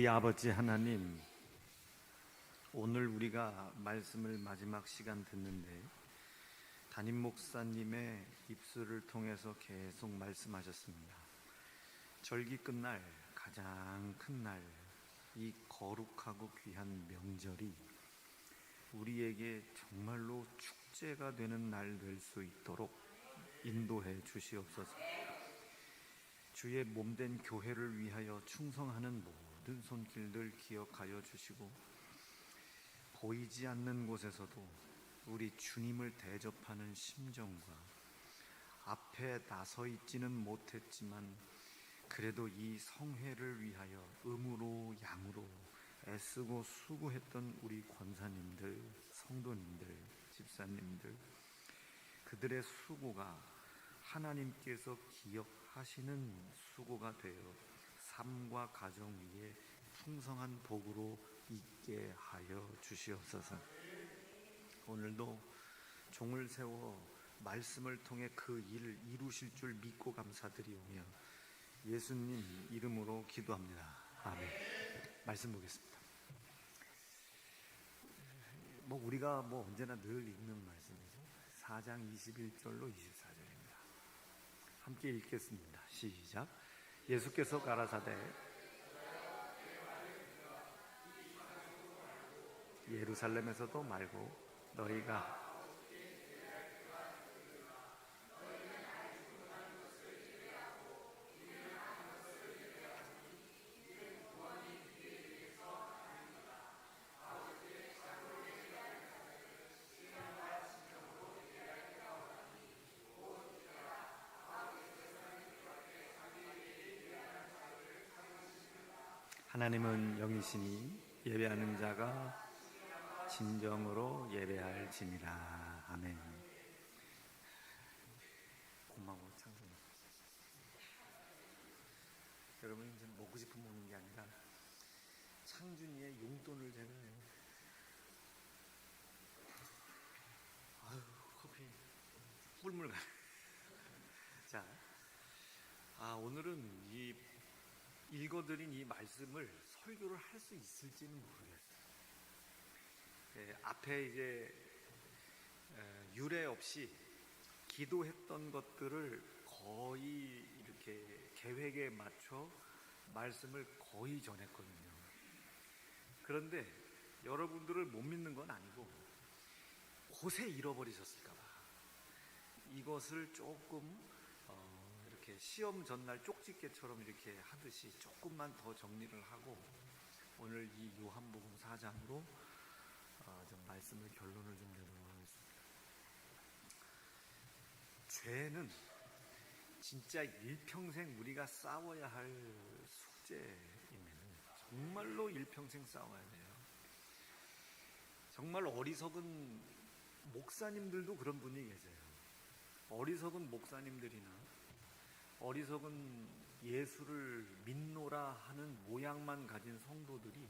우리 아버지 하나님, 오늘 우리가 말씀을 마지막 시간 듣는데 담임 목사님의 입술을 통해서 계속 말씀하셨습니다. 절기 끝날 가장 큰 날, 이 거룩하고 귀한 명절이 우리에게 정말로 축제가 되는 날 될 수 있도록 인도해 주시옵소서. 주의 몸된 교회를 위하여 충성하는 모든 손길들 기억하여 주시고, 보이지 않는 곳에서도 우리 주님을 대접하는 심정과 앞에 나서 있지는 못했지만 그래도 이 성회를 위하여 음으로 양으로 애쓰고 수고했던 우리 권사님들, 성도님들, 집사님들, 그들의 수고가 하나님께서 기억하시는 수고가 되어 삶과 가정 위에 풍성한 복으로 있게 하여 주시옵소서. 오늘도 종을 세워 말씀을 통해 그 일을 이루실 줄 믿고 감사드리오며 예수님 이름으로 기도합니다. 아멘. 말씀 보겠습니다. 우리가 언제나 늘 읽는 말씀이죠. 4장 21절로 24절입니다. 함께 읽겠습니다. 시작. 예수께서 가라사대 예루살렘에서도 말고 너희가 하나님은 영이시니 예배하는 자가 진정으로 예배할지니라. 아멘. 고마워 창순. 여러분 이제 먹고 싶으면 먹는 게 아니라 창준이의 용돈을 제가 커피 꿀물 가. 자, 오늘은 이 읽어드린 이 말씀을 설교를 할 수 있을지는 모르겠어요. 앞에 이제 유례 없이 기도했던 것들을 거의 이렇게 계획에 맞춰 말씀을 거의 전했거든요. 그런데 여러분들을 못 믿는 건 아니고 곳에 잃어버리셨을까 봐 이것을 조금 이렇게 시험 전날 쪽집게처럼 이렇게 하듯이 조금만 더 정리를 하고 오늘 이 요한복음 4장으로 좀 말씀을 결론을 좀 내도록 하겠습니다. 죄는 진짜 일평생 우리가 싸워야 할 숙제이면 정말로 일평생 싸워야 돼요. 정말 어리석은 목사님들도 그런 분이 계세요. 어리석은 목사님들이나 어리석은 예수를 믿노라 하는 모양만 가진 성도들이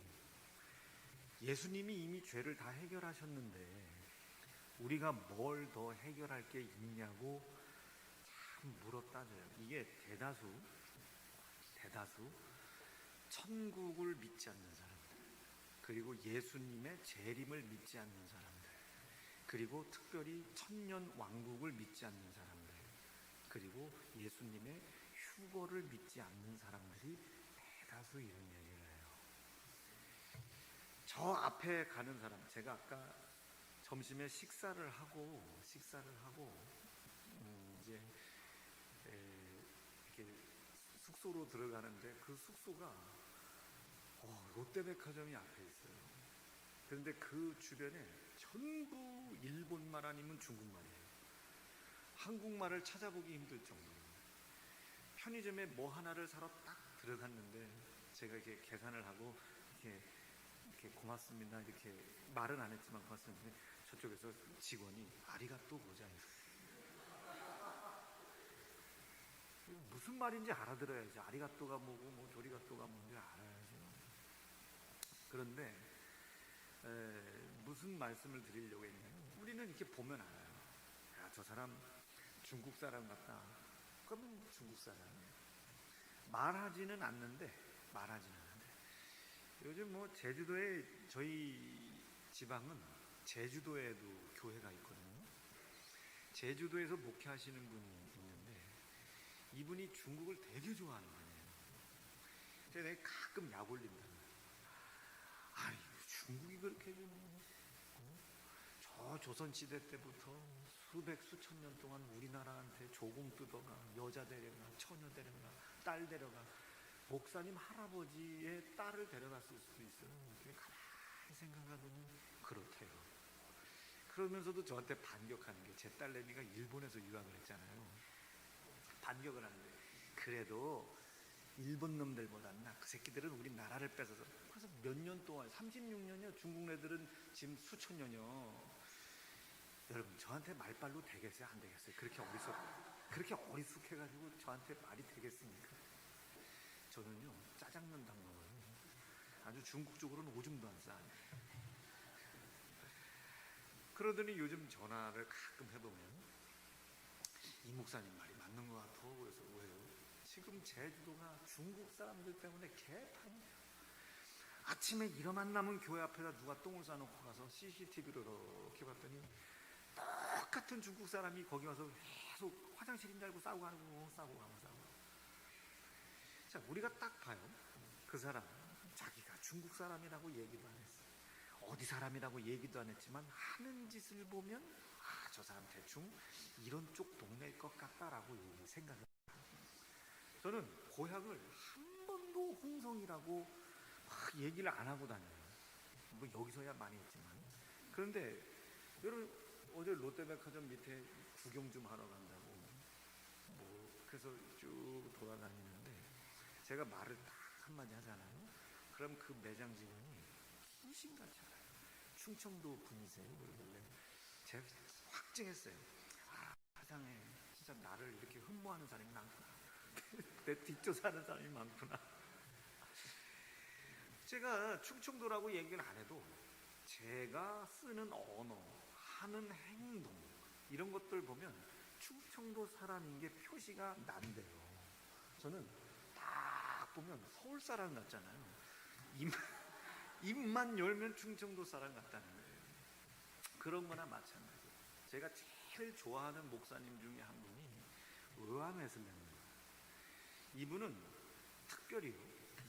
예수님이 이미 죄를 다 해결하셨는데 우리가 뭘 더 해결할 게 있냐고 참 물어 따져요. 이게 대다수 천국을 믿지 않는 사람들, 그리고 예수님의 재림을 믿지 않는 사람들, 그리고 특별히 천년 왕국을 믿지 않는 사람들, 그리고 예수님의 휴거를 믿지 않는 사람들이 대다수 이런 얘기를 해요. 저 앞에 가는 사람, 제가 아까 점심에 식사를 하고 이제 이렇게 숙소로 들어가는데 그 숙소가 롯데백화점이 앞에 있어요. 그런데 그 주변에 전부 일본말 아니면 중국말이에요. 한국말을 찾아보기 힘들 정도로. 편의점에 뭐 하나를 사러 딱 들어갔는데 제가 이렇게 계산을 하고 이렇게 고맙습니다 이렇게 말은 안 했지만 고맙습니다. 저쪽에서 직원이 아리가또 고자이마스. 무슨 말인지 알아들어야지. 아리가또가 뭐고 조리가또가 뭔지 알아야죠. 그런데 무슨 말씀을 드리려고 했냐면 우리는 이렇게 보면 알아요. 저 사람 중국 사람 같다. 그러면 중국 사람. 말하지는 않는데 요즘 뭐 제주도에 저희 지방은 제주도에도 교회가 있거든요. 제주도에서 목회하시는 분이 있는데 이분이 중국을 되게 좋아하는 분이에요. 그래서 내가 가끔 약 올린다. 아니 중국이 그렇게 저 조선시대 때부터 수백 수천 년 동안 우리나라한테 조공 뜯어가 여자 데려가 처녀 데려가 딸 데려가 목사님 할아버지의 딸을 데려갔을 수도 있어요. 가만히 생각하더니 그렇대요. 그러면서도 저한테 반격하는 게 제 딸내미가 일본에서 유학을 했잖아요. 반격을 하는데 그래도 일본 놈들보다는 그 새끼들은 우리 나라를 뺏어서 그래서 몇 년 동안 36년이요. 중국 애들은 지금 수천 년이요. 여러분 저한테 말빨로 되겠어요? 안 되겠어요? 그렇게 어리숙해가지고 저한테 말이 되겠습니까? 저는요 짜장면 담궈요. 아주 중국 쪽으로는 오줌도 안 싸요. 그러더니 요즘 전화를 가끔 해보면 이 목사님 말이 맞는 것 같아. 그래서 왜요? 지금 제주도가 중국 사람들 때문에 개판이에요. 아침에 일어만 나면 교회 앞에다 누가 똥을 싸놓고 가서 CCTV로 이렇게 봤더니 똑같은 중국 사람이 거기 와서 계속 화장실인 줄 알고 싸우고 가고 싸우고 가고. 자, 우리가 딱 봐요. 그 사람 자기가 중국 사람이라고 얘기도 안 했어. 어디 사람이라고 얘기도 안 했지만 하는 짓을 보면 저 사람 대충 이런 쪽 동네일 것 같다라고 생각을 해요. 저는 고향을 한 번도 홍성이라고 막 얘기를 안 하고 다녀요. 뭐 여기서야 많이 했지만. 그런데 여러분 어제 롯데백화점 밑에 구경 좀 하러 간다고 뭐 그래서 쭉 돌아다니는데 제가 말을 딱 한마디 하잖아요. 그럼 그 매장 직원이 귀신같이 알아요. 충청도 분이세요. 그러길래 제가 확증했어요. 세상에 진짜 나를 이렇게 흠모하는 사람이 많구나. 내 뒷조사하는 사람이 많구나. 제가 충청도라고 얘기를 안 해도 제가 쓰는 언어, 하는 행동 이런 것들 보면 충청도 사람인 게 표시가 난대요. 저는 딱 보면 서울 사람 같잖아요. 입만 열면 충청도 사람 같다는 거예요. 그런 거나 마찬가지예요. 제가 제일 좋아하는 목사님 중에 한 분이 의왕웨슬레입니다. 이분은 특별히요.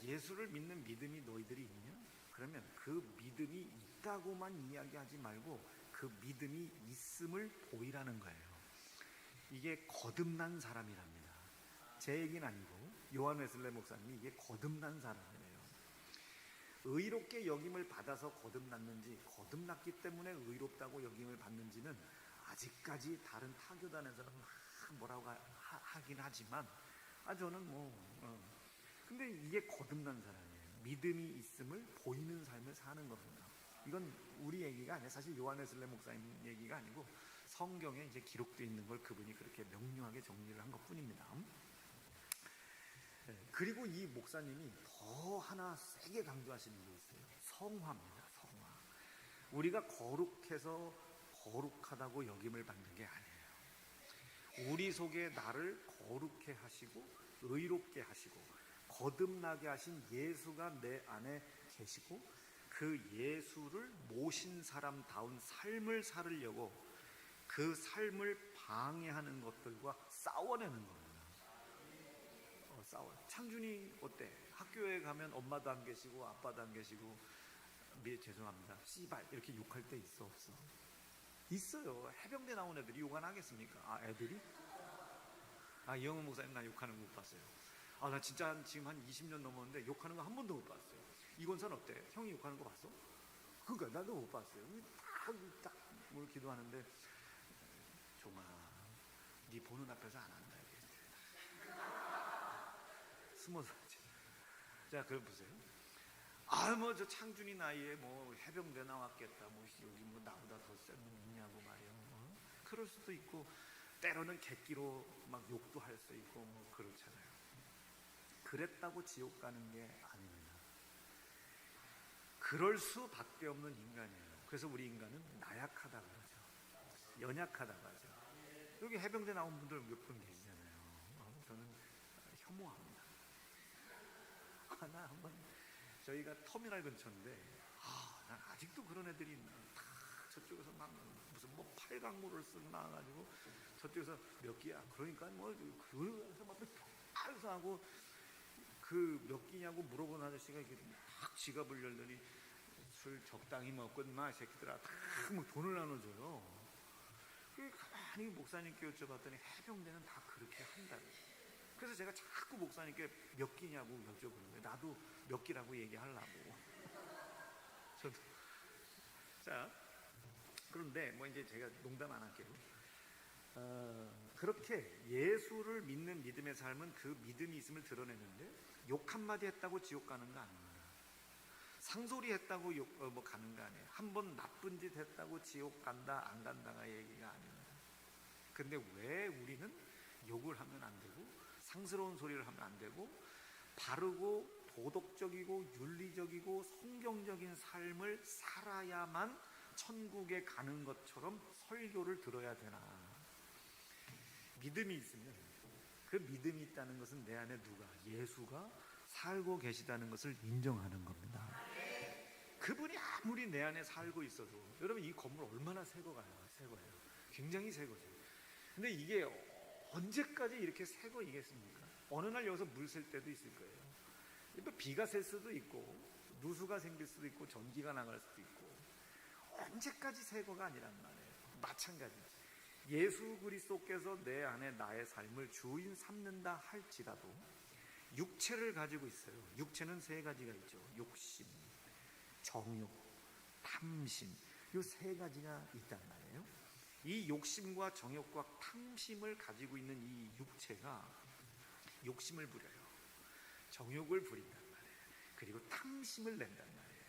예수를 믿는 믿음이 너희들이 있냐? 그러면 그 믿음이 있다고만 이야기하지 말고 그 믿음이 있음을 보이라는 거예요. 이게 거듭난 사람이랍니다. 제 얘기는 아니고 요한 웨슬레 목사님이 이게 거듭난 사람이에요. 의롭게 여김을 받아서 거듭났는지 거듭났기 때문에 의롭다고 여김을 받는지는 아직까지 다른 타교단에서는 뭐라고 하긴 하지만 저는 근데 이게 거듭난 사람이에요. 믿음이 있음을 보이는 삶을 사는 겁니다. 이건 우리 얘기가 아니에요. 사실 요한 웨슬레 목사님 얘기가 아니고 성경에 이제 기록되어 있는 걸 그분이 그렇게 명료하게 정리를 한 것뿐입니다. 그리고 이 목사님이 더 하나 세게 강조하시는 게 있어요. 성화입니다. 성화. 우리가 거룩해서 거룩하다고 여김을 받는 게 아니에요. 우리 속에 나를 거룩해 하시고 의롭게 하시고 거듭나게 하신 예수가 내 안에 계시고 그 예수를 모신 사람다운 삶을 살으려고 그 삶을 방해하는 것들과 싸워내는 겁니다. 싸워요. 창준이 어때? 학교에 가면 엄마도 안 계시고 아빠도 안 계시고 죄송합니다. 씨발 이렇게 욕할 때 있어 없어? 있어요. 해병대 나온 애들이 욕 안 하겠습니까? 애들이? 이영훈 목사님 나 욕하는 거 못 봤어요. 나 진짜 지금 한 20년 넘었는데 욕하는 거 한 번도 못 봤어요. 이건선 어때? 형이 욕하는 거 봤어? 그러니까 나도 못 봤어요. 딱 뭘 기도하는데 종아 네 보는 앞에서 안 한다. 숨어서 하지. 자 그럼 보세요. 저 창준이 나이에 해병대 나왔겠다. 여기 나보다 더 센 놈 있냐고 말이요. 그럴 수도 있고 때로는 객기로 막 욕도 할 수 있고 그렇잖아요. 그랬다고 지옥 가는 게 아닙니다. 그럴 수밖에 없는 인간이에요. 그래서 우리 인간은 나약하다 그러죠. 연약하다고 하죠. 여기 해병대 나온 분들 몇 분 계시잖아요. 저는 혐오합니다. 나 한번 저희가 터미널 근처인데 난 아직도 그런 애들이 있나. 다 저쪽에서 막 무슨 뭐 팔각모를 쓰고 나와가지고 저쪽에서 몇 끼야. 그러니까 뭐 그래서 막 알아서 하고 그 몇 끼냐고 물어본 아저씨가 이렇게 막 지갑을 열더니 술 적당히 먹고 인마 새끼들아 다 뭐 돈을 나눠줘요. 가만히 목사님께 여쭤봤더니 해병대는 다 그렇게 한다고. 그래서 제가 자꾸 목사님께 몇 끼냐고 여쭤보는 거예요. 나도 몇 끼라고 얘기하려고. 저도. 자, 그런데 뭐 이제 제가 농담 안 할게요. 그렇게 예수를 믿는 믿음의 삶은 그 믿음이 있음을 드러내는데 욕 한마디 했다고 지옥 가는 거 아닙니다. 상소리 했다고 뭐 가는 거 아니에요. 한번 나쁜 짓 했다고 지옥 간다 안 간다가 얘기가 아닙니다. 근데 왜 우리는 욕을 하면 안 되고 상스러운 소리를 하면 안 되고 바르고 도덕적이고 윤리적이고 성경적인 삶을 살아야만 천국에 가는 것처럼 설교를 들어야 되나. 믿음이 있으면 그 믿음이 있다는 것은 내 안에 누가? 예수가 살고 계시다는 것을 인정하는 겁니다. 그분이 아무리 내 안에 살고 있어도 여러분 이 건물 얼마나 새 거예요? 굉장히 새 거죠. 근데 이게 언제까지 이렇게 새 거이겠습니까? 어느 날 여기서 물 셀 때도 있을 거예요. 비가 셀 수도 있고 누수가 생길 수도 있고 전기가 나갈 수도 있고 언제까지 새 거가 아니란 말이에요. 마찬가지지. 예수 그리스도께서 내 안에 나의 삶을 주인 삼는다 할지라도 육체를 가지고 있어요. 육체는 세 가지가 있죠. 욕심, 정욕, 탐심, 이 세 가지가 있단 말이에요. 이 욕심과 정욕과 탐심을 가지고 있는 이 육체가 욕심을 부려요. 정욕을 부린단 말이에요. 그리고 탐심을 낸단 말이에요.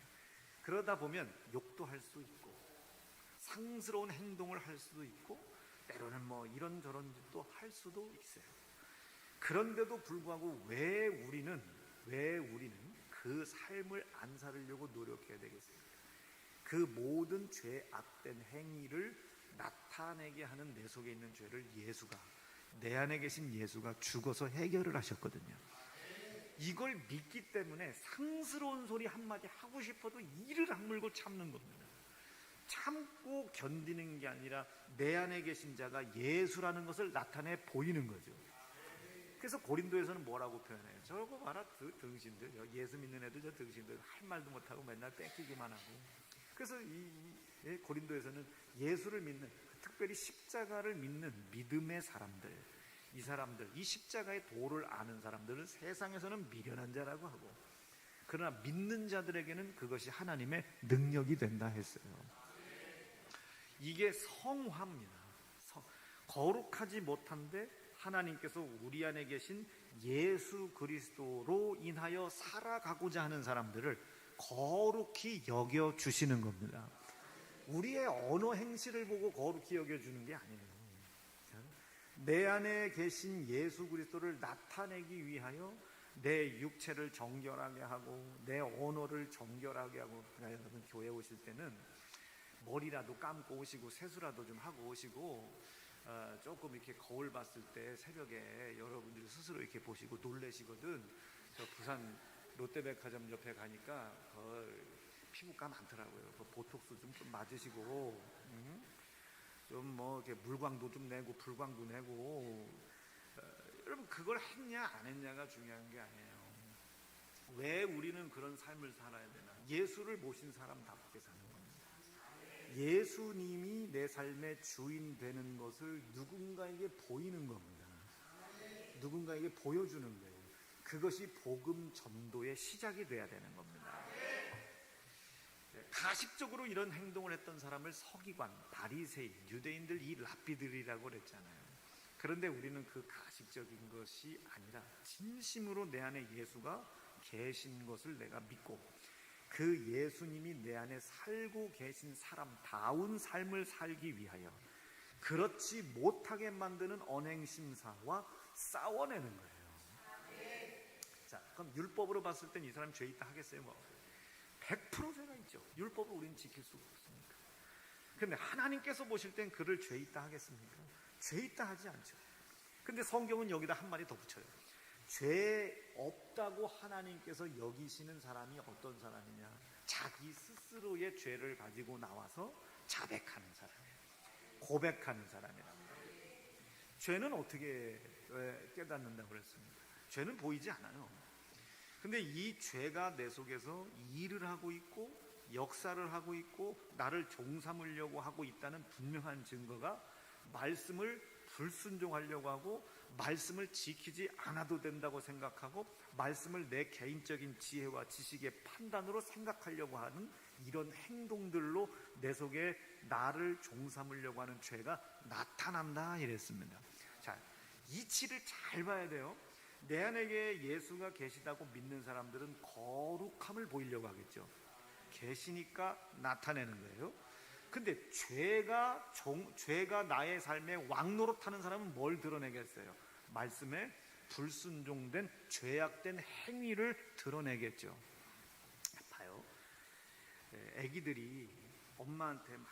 그러다 보면 욕도 할 수 있고 상스러운 행동을 할 수도 있고 때로는 뭐 이런저런 짓도 할 수도 있어요. 그런데도 불구하고 왜 우리는 그 삶을 안 살으려고 노력해야 되겠습니까? 그 모든 죄악된 행위를 나타내게 하는 내 속에 있는 죄를 예수가, 내 안에 계신 예수가 죽어서 해결을 하셨거든요. 이걸 믿기 때문에 상스러운 소리 한마디 하고 싶어도 이를 악물고 참는 겁니다. 참고 견디는 게 아니라 내 안에 계신 자가 예수라는 것을 나타내 보이는 거죠. 그래서 고린도에서는 뭐라고 표현해요? 저거 봐라, 등신들, 예수 믿는 애들, 저 등신들 할 말도 못하고 맨날 뺏기기만 하고. 그래서 고린도에서는 예수를 믿는, 특별히 십자가를 믿는 믿음의 사람들, 이 사람들, 이 십자가의 도를 아는 사람들은 세상에서는 미련한 자라고 하고, 그러나 믿는 자들에게는 그것이 하나님의 능력이 된다 했어요. 이게 성화입니다. 거룩하지 못한데 하나님께서 우리 안에 계신 예수 그리스도로 인하여 살아가고자 하는 사람들을 거룩히 여겨주시는 겁니다. 우리의 언어 행실을 보고 거룩히 여겨주는 게 아니에요. 내 안에 계신 예수 그리스도를 나타내기 위하여 내 육체를 정결하게 하고 내 언어를 정결하게 하고. 그러니까 여러분 교회 오실 때는 머리라도 감고 오시고 세수라도 좀 하고 오시고 조금 이렇게 거울 봤을 때 새벽에 여러분들이 스스로 이렇게 보시고 놀라시거든. 저 부산 롯데백화점 옆에 가니까 피부과 많더라고요. 보톡스 좀 맞으시고 좀 뭐 이렇게 물광도 좀 내고 불광도 내고. 여러분 그걸 했냐 안 했냐가 중요한 게 아니에요. 왜 우리는 그런 삶을 살아야 되나? 예수를 모신 사람답게 사는 겁니다. 예수님이 내 삶의 주인 되는 것을 누군가에게 보이는 겁니다. 누군가에게 보여주는 거예요. 그것이 복음 전도의 시작이 돼야 되는 겁니다. 가식적으로 이런 행동을 했던 사람을 서기관, 바리새인, 유대인들 이 랍비들이라고 그랬잖아요. 그런데 우리는 그 가식적인 것이 아니라 진심으로 내 안에 예수가 계신 것을 내가 믿고 그 예수님이 내 안에 살고 계신 사람다운 삶을 살기 위하여 그렇지 못하게 만드는 언행심사와 싸워내는 거예요. 자, 그럼 율법으로 봤을 땐 이 사람 죄 있다 하겠어요? 뭐 100% 죄가 있죠. 율법을 우리는 지킬 수가 없으니까. 그런데 하나님께서 보실 땐 그를 죄 있다 하겠습니까? 죄 있다 하지 않죠. 근데 성경은 여기다 한 마디 더 붙여요. 죄 없다고 하나님께서 여기시는 사람이 어떤 사람이냐? 자기 스스로의 죄를 가지고 나와서 자백하는 사람이에요. 고백하는 사람이란 말이에요. 죄는 어떻게 깨닫는다고 그랬습니까? 죄는 보이지 않아요. 근데 이 죄가 내 속에서 일을 하고 있고 역사를 하고 있고 나를 종삼으려고 하고 있다는 분명한 증거가 말씀을 불순종하려고 하고 말씀을 지키지 않아도 된다고 생각하고 말씀을 내 개인적인 지혜와 지식의 판단으로 생각하려고 하는 이런 행동들로 내 속에 나를 종삼으려고 하는 죄가 나타난다 이랬습니다. 자, 이치를 잘 봐야 돼요. 내 안에 예수가 계시다고 믿는 사람들은 거룩함을 보이려고 하겠죠. 계시니까 나타내는 거예요. 근데 죄가 나의 삶에 왕노릇하는 사람은 뭘 드러내겠어요? 말씀에 불순종된 죄악된 행위를 드러내겠죠. 봐요. 애기들이 엄마한테 막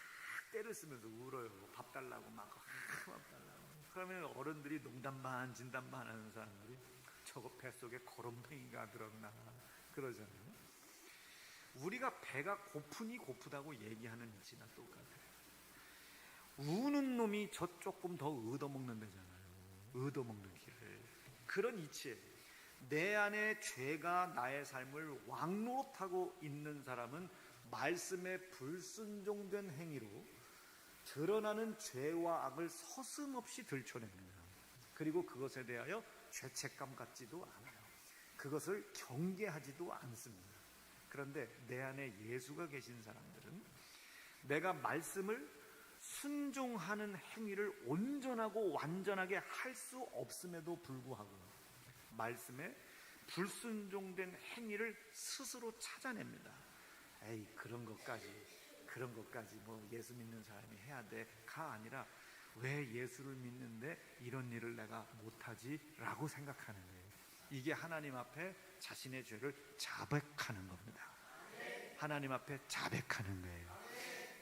때를 쓰면서 울어요. 밥 달라고 막 밥 달라고. 그러면 어른들이 농담 반 진담 반 하는 사람들이 저거 뱃속에 거름뱅이가 들었나 그러잖아요. 우리가 배가 고프니 고프다고 얘기하는 이치나 똑같아요. 우는 놈이 저 조금 더 얻어먹는 데잖아요. 얻어먹는 길을. 그런 이치예요. 내 안에 죄가 나의 삶을 왕노릇하고 있는 사람은 말씀에 불순종된 행위로 드러나는 죄와 악을 서슴없이 들춰냅니다. 그리고 그것에 대하여 죄책감 갖지도 않아요. 그것을 경계하지도 않습니다. 그런데 내 안에 예수가 계신 사람들은 내가 말씀을 순종하는 행위를 온전하고 완전하게 할 수 없음에도 불구하고 말씀에 불순종된 행위를 스스로 찾아냅니다. 에이 그런 것까지 뭐 예수 믿는 사람이 해야 돼가 아니라 왜 예수를 믿는데 이런 일을 내가 못하지? 라고 생각하는 거예요. 이게 하나님 앞에 자신의 죄를 자백하는 겁니다. 하나님 앞에 자백하는 거예요.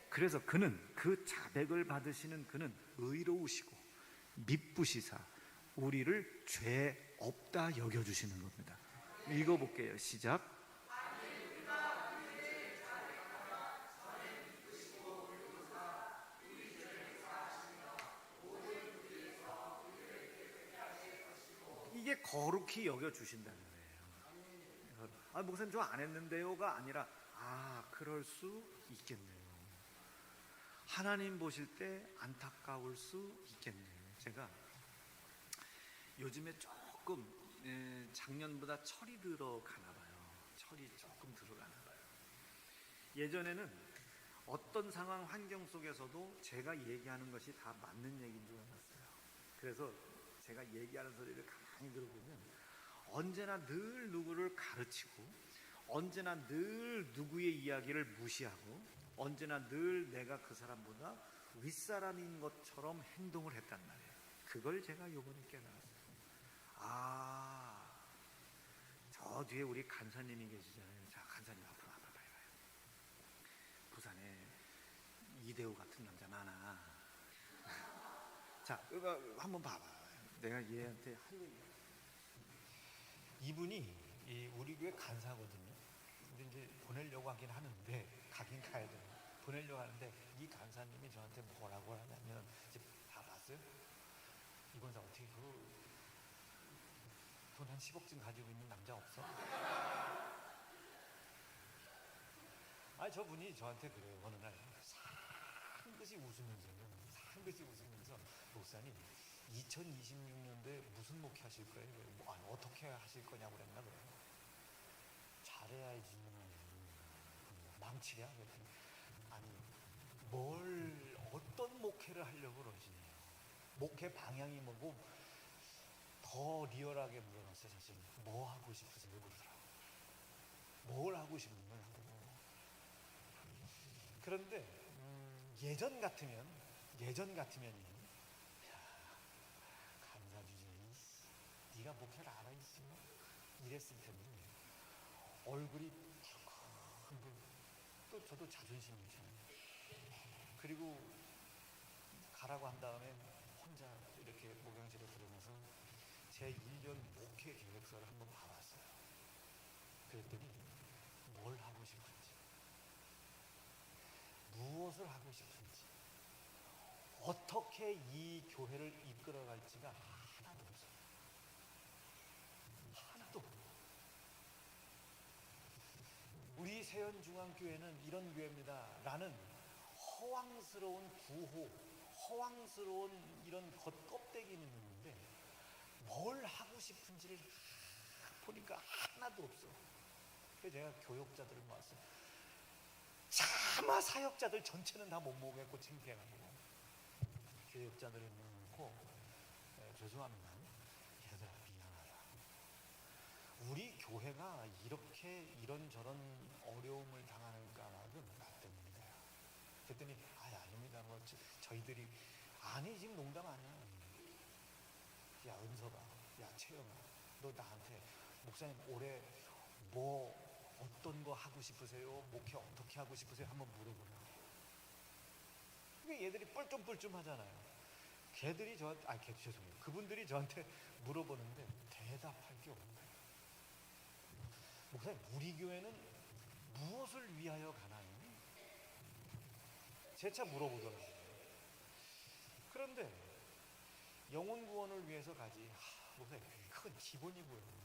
그래서 그는 그 자백을 받으시는 그는 의로우시고 미쁘시사 우리를 죄 없다 여겨주시는 겁니다. 읽어볼게요. 시작. 이게 거룩히 여겨주신다는 거예요. 아, 목사님 저 안 했는데요가 아니라 그럴 수 있겠네요. 하나님 보실 때 안타까울 수 있겠네요. 제가 요즘에 조금 작년보다 철이 들어가나 봐요. 철이 조금 들어가나 봐요. 예전에는 어떤 상황 환경 속에서도 제가 얘기하는 것이 다 맞는 얘기인 줄 알았어요. 그래서 제가 얘기하는 소리를 가만히 들어보면 언제나 늘 누구를 가르치고 언제나 늘 누구의 이야기를 무시하고 언제나 늘 내가 그 사람보다 윗사람인 것처럼 행동을 했단 말이에요. 그걸 제가 요번에 깨달았어요. 저 뒤에 우리 간사님이 계시잖아요. 자, 간사님 앞으로 와봐요. 부산에 이대호 같은 남자 많아. 자, 한번 봐봐. 내가 얘한테 할 얘기. 이분이 우리 교회 간사거든요. 근데 이제 보내려고 하긴 하는데 가긴 가야 돼요. 보내려고 하는데 이 간사님이 저한테 뭐라고 하냐면 이제 다 봤어요? 이건사 어떻게 돈 한 10억쯤 가지고 있는 남자 없어? 저분이 저한테 그래요. 어느 날 상긋이 웃으면서 목사님 2026년도에 무슨 목회 하실 거예요? 어떻게 하실 거냐고 그랬나 그래요. 잘해야지 망치랴 그랬더니 어떤 목회를 하려고 그러시네요. 목회 방향이 뭐고 더 리얼하게 물어봤어요. 사실 뭐 하고 싶으세요? 그러더라고요. 뭘 하고 싶은 거냐고. 그런데 예전 같으면 감사 주제니 네가 목회를 알아있지 뭐 이랬을 텐데 얼굴이 또 저도 자존심이 있잖아요. 그리고 가라고 한 다음에 혼자 이렇게 목양실에 들어가서 제 1년 목회 계획서를 한번 봐봤어요. 그랬더니 뭘 하고 싶은지, 무엇을 하고 싶은지, 어떻게 이 교회를 이끌어갈지가 하나도 없어요. 하나도 없어요. 우리 세연중앙교회는 이런 교회입니다 라는 허황스러운 구호, 허황스러운 이런 겉껍데기는 있는데 뭘 하고 싶은지를 보니까 하나도 없어. 그래서 제가 교역자들을 모았어요. 차마 사역자들 전체는 다 못 모으겠고 창피해가지고 교역자들을 모으고, 죄송합니다. 얘들아 미안하다. 우리 교회가 이렇게 이런저런 어려움을 당하는 까닭은 나 때문이다. 그랬더니 아닙니다. 뭐 저희들이 아니 지금 농담 아니야. 야 은서가, 야 채영아, 너 나한테 목사님 올해 뭐 어떤 거 하고 싶으세요? 목회 어떻게 하고 싶으세요? 한번 물어보라. 그게 얘들이 뻘쭘뻘쭘 하잖아요. 걔들이 저한테, 죄송해요. 그분들이 저한테 물어보는데 대답할 게 없는 거예요. 목사님, 우리 교회는 무엇을 위하여 가나요? 재차 물어보더라고요. 그런데 영혼 구원을 위해서 가지. 목사님, 그건 기본이고요.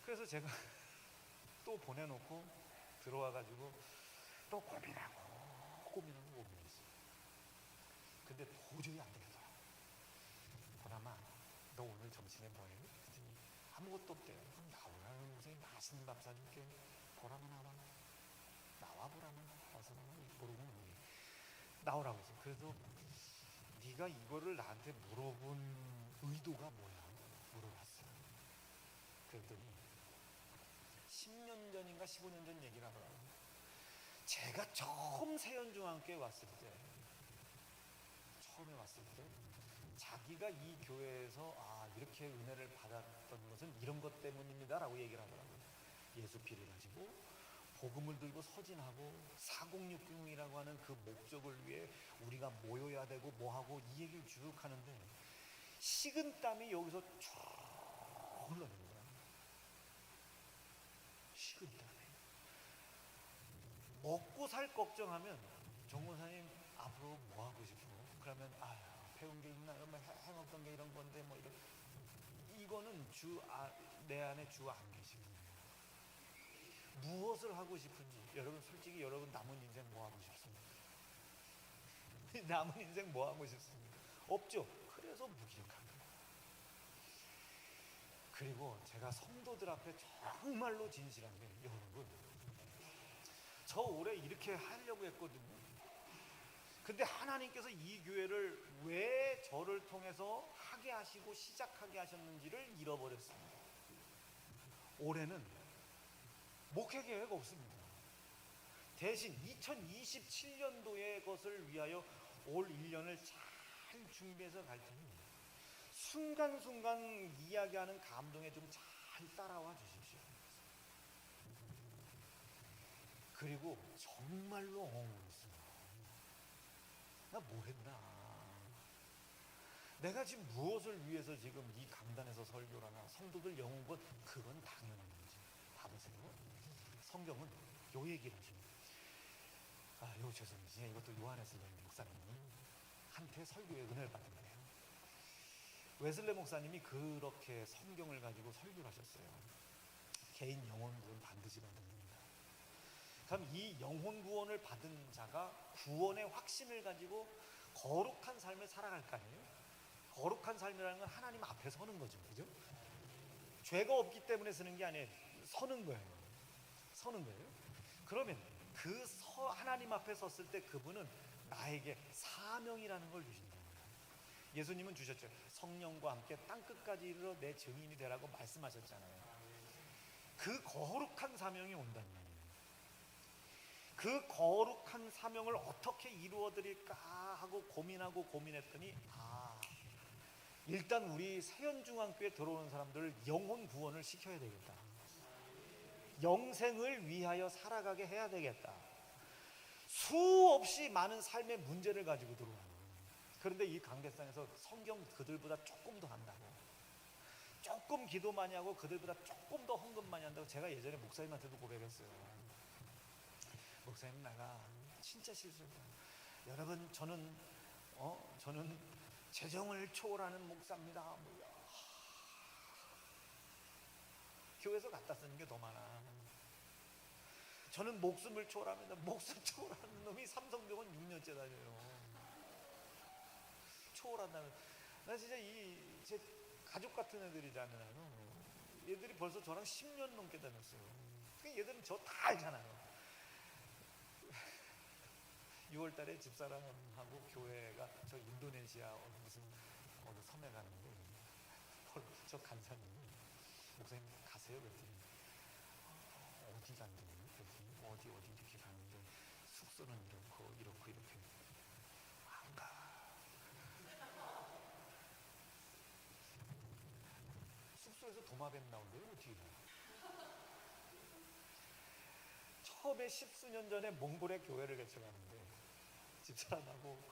그래서 제가 또 보내놓고 들어와가지고 또 고민했어요. 근데 도저히 안 되겠더라고요. 보나마 너 오늘 점심에 뭐해? 그랬더니 아무것도 없대요. 그럼 나오라는 선생님, 맛있는 밥 사줄게. 보라면 나와보라면 어서 모르고 나오라고 했어요. 그래서 네가 이거를 나한테 물어본 의도가 뭐야? 물어봤어요. 그랬더니 10년 전인가 15년 전 얘기를 하더라고요. 제가 처음 세연중앙교회 왔을 때, 자기가 이 교회에서 이렇게 은혜를 받았던 것은 이런 것 때문입니다 라고 얘기를 하더라고요. 예수 피를 가지고 복음을 들고 서진하고 4060이라고 하는 그 목적을 위해 우리가 모여야 되고 뭐하고 이 얘기를 쭉 하는데 식은땀이 여기서 쭉 흘러내는 거야. 식은땀이. 먹고 살 걱정하면 정원사님 앞으로 뭐 하고 싶어? 그러면 배운 게 있나? 해먹던 게 이런 건데 뭐 이런. 이거는 내 안에 주 안 계십니다. 무엇을 하고 싶은지. 여러분 솔직히 여러분 남은 인생 뭐 하고 싶습니까? 남은 인생 뭐 하고 싶습니까? 없죠. 그래서 무기력한 거예요. 그리고 제가 성도들 앞에 정말로 진실한 게, 여러분 저 올해 이렇게 하려고 했거든요. 근데 하나님께서 이 교회를 왜 저를 통해서 하게 하시고 시작하게 하셨는지를 잃어버렸습니다. 올해는 목회 계획 없습니다. 대신 2027년도의 것을 위하여 올 1년을 잘 준비해서 갈 테니 순간순간 이야기하는 감동에 좀 잘 따라와 주십시오. 그리고 정말로 엉엉했어요. 나 뭐 했나? 내가 지금 무엇을 위해서 지금 이 강단에서 설교를 하나? 성도들 영혼, 그건 당연한 거지. 봐보세요. 성경은 요 얘기를 하십니다. 죄송합니다. 이것도 요한에서 목사님한테 설교의 은혜를 받은 거예요. 웨슬레 목사님이 그렇게 성경을 가지고 설교를 하셨어요. 개인 영혼 구원 반드시 받는 겁니다. 그럼 이 영혼 구원을 받은 자가 구원의 확신을 가지고 거룩한 삶을 살아갈 거 아니에요? 거룩한 삶이라는 건 하나님 앞에 서는 거죠. 그죠? 죄가 없기 때문에 서는 게 아니에요. 서는 거예요. 그러면 하나님 앞에 섰을 때 그분은 나에게 사명이라는 걸 주신다는 거예요. 예수님은 주셨죠. 성령과 함께 땅끝까지 이르러 내 증인이 되라고 말씀하셨잖아요. 그 거룩한 사명이 온다는 말이에요. 그 거룩한 사명을 어떻게 이루어드릴까 하고 고민했더니 일단 우리 세연중앙교회 들어오는 사람들을 영혼 구원을 시켜야 되겠다. 영생을 위하여 살아가게 해야 되겠다. 수없이 많은 삶의 문제를 가지고 들어오는 거예요. 그런데 이 강대상에서 성경 그들보다 조금 더 한다고, 조금 기도 많이 하고 그들보다 조금 더 헌금 많이 한다고 제가 예전에 목사님한테도 고백했어요. 목사님, 내가 진짜 실수했다. 여러분, 저는 재정을 초월하는 목사입니다. 교회에서 갖다 쓰는 게 더 많아. 저는 목숨을 초월합니다. 목숨 초월하는 놈이 삼성병원 6년째 다녀요. 초월한다면, 나 진짜 제 가족 같은 애들이잖아요. 얘들이 벌써 저랑 10년 넘게 다녔어요. 그러니까 얘들은 저 다 알잖아요. 6월 달에 집사람하고 교회가 저 인도네시아 무슨 어느 섬에 가는데, 저 간사님, 목사님 가세요? 그랬더니 어디 간다고? 그랬더니 어디 이렇게 가는데 숙소는 이렇게 안 가. 숙소에서 도마뱀 나온대요. 어떻게 가? 처음에 10수년 전에 몽골에 교회를 개척하는데 집사람하고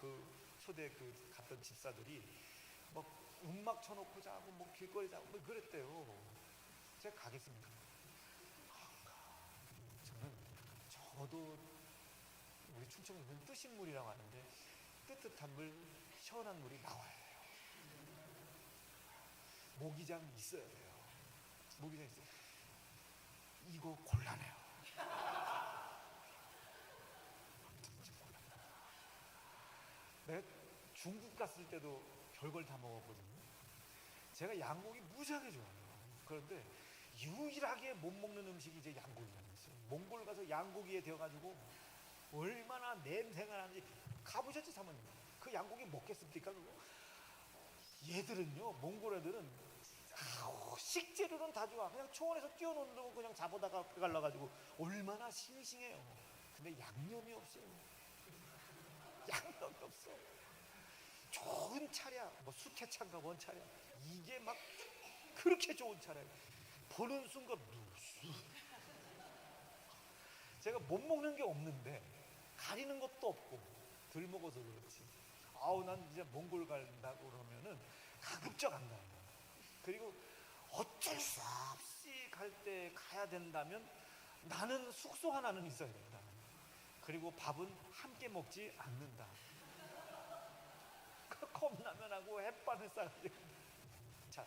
초대 갔던 집사들이 음악 쳐놓고 자고 길거리 자고 그랬대요. 제가 가겠습니까? 저도 우리 충청에 보면 뜨신 물이라고 하는데 뜨뜻한 물, 시원한 물이 나와야 돼요. 모기장 있어야 돼요. 모기장 있어요. 이거 곤란해요. 내가 중국 갔을 때도 별걸 다 먹었거든요. 제가 양고기 무지하게 좋아해요. 그런데 유일하게 못 먹는 음식이 이제 양고기라는 있어요. 몽골 가서 양고기에 되어가지고 얼마나 냄새가 나는지. 가보셨지 사모님? 그 양고기 먹겠습니까 그거? 얘들은요, 몽골 애들은 식재료는 다 좋아. 그냥 초원에서 뛰어노는 거 그냥 잡아다가 갈라가지고 얼마나 싱싱해요. 근데 양념이 없어요. 양념이 없어. 좋은 차량, 수태차인가 뭔 차량, 이게 막 그렇게 좋은 차량 보는 순간 제가 못 먹는 게 없는데 가리는 것도 없고 덜 먹어서 그렇지. 난 이제 몽골 간다고 그러면은 가급적 안 가요. 그리고 어쩔 수 없이 갈 때 가야 된다면 나는 숙소 하나는 있어야 된다. 그리고 밥은 함께 먹지 않는다. 컵라면하고 햇반을 싸가지고. 자,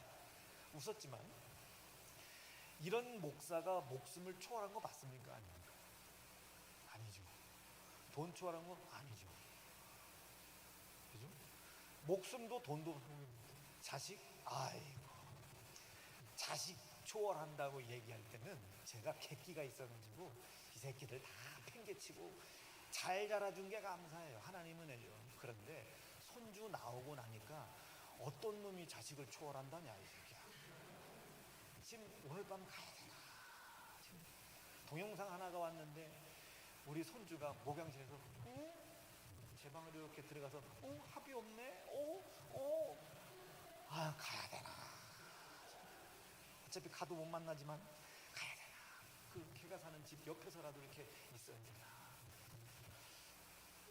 웃었지만 이런 목사가 목숨을 초월한 거 맞습니까? 아닙니까? 아니죠. 돈 초월한 건 아니죠. 그죠? 목숨도 돈도. 자식, 자식 초월한다고 얘기할 때는 제가 객기가 있어가지고 이 새끼들 다 팽개치고 잘 자라준 게 감사해요. 하나님은 해요. 그런데 손주 나오고 나니까 어떤 놈이 자식을 초월한다냐 이 새끼야. 지금 오늘 밤 가야 되나. 지금 동영상 하나가 왔는데 우리 손주가 목욕실에서 제 방으로 이렇게 들어가서 합의 없네. 가야 되나. 어차피 가도 못 만나지만 가야 되나. 걔가 사는 집 옆에서라도 이렇게 있어야 되나.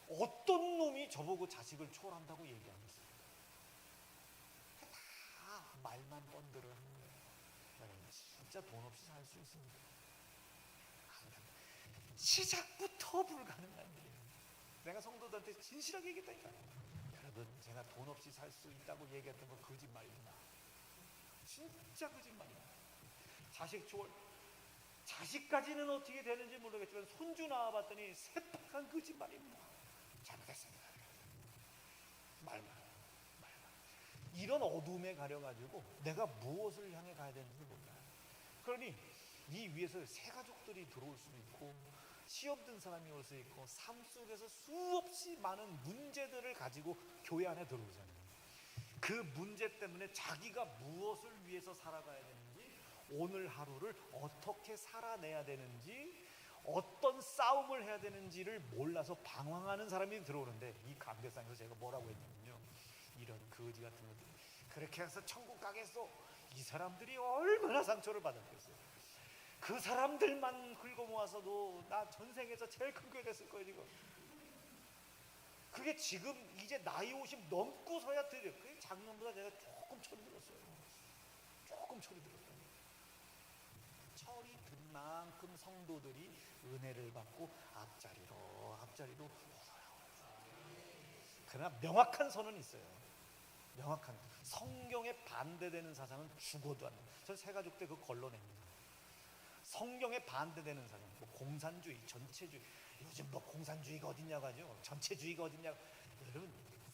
어떤 놈이 저보고 자식을 초월한다고 얘기하겠어요? 다 말만 번들어 하는 거예요. 여러분, 진짜 돈 없이 살 수 있습니다. 시작부터 불가능한 일이에요. 내가 성도들한테 진실하게 얘기했다니까. 여러분, 제가 돈 없이 살 수 있다고 얘기했던 거 거짓말이구나. 진짜 거짓말이야. 자식 초월, 자식까지는 어떻게 되는지 모르겠지만 손주 낳아봤더니 새빨간 거짓말입니다. 잘못했습니다. 말만. 이런 어둠에 가려가지고 내가 무엇을 향해 가야 되는지 몰라요. 그러니 이 위에서 새 가족들이 들어올 수도 있고 시험 든 사람이 올 수 있고 삶 속에서 수없이 많은 문제들을 가지고 교회 안에 들어오잖아요. 그 문제 때문에 자기가 무엇을 위해서 살아가야 되는지, 오늘 하루를 어떻게 살아내야 되는지, 어떤 싸움을 해야 되는지를 몰라서 방황하는 사람이 들어오는데, 이 감대상에서 제가 뭐라고 했냐면요, 이런 거지 같은 것들 그렇게 해서 천국 가겠어. 이 사람들이 얼마나 상처를 받았겠어요. 그 사람들만 긁어 모아서도 나 전생에서 제일 큰 교회 됐을 거예요 지금. 그게 지금 이제 나이 50 넘고서야 드려. 그게 작년보다 제가 조금 철이 들었어요. 조금 철이 들었어요. 철이 든 만큼 성도들이 은혜를 받고 앞자리로 그러나 명확한 선은 있어요. 명확한 성경에 반대되는 사상은 죽어도 안 돼요. 저 새가족 때 그 걸러냅니다. 성경에 반대되는 사상, 뭐 공산주의, 전체주의. 요즘 뭐 공산주의가 어딨냐고 하죠. 전체주의가 어딨냐고. 여러분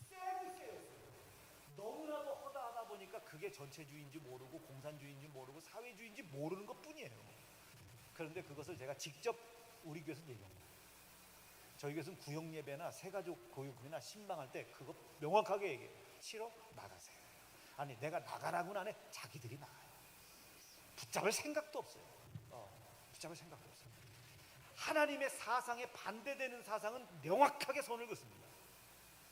세요. 너무나도 허다하다 보니까 그게 전체주의인지 모르고 공산주의인지 모르고 사회주의인지 모르는 것뿐이에요. 그런데 그것을 제가 직접 우리 교회에서 얘기합니다. 저희 교회에서는 구역예배나 새가족 교육이나 신방할 때 그거 명확하게 얘기해요. 싫어? 나가세요. 아니 내가 나가라고는 안 해. 자기들이 나가요. 붙잡을 생각도 없어요. 붙잡을 생각도 없어요. 하나님의 사상에 반대되는 사상은 명확하게 선을 긋습니다.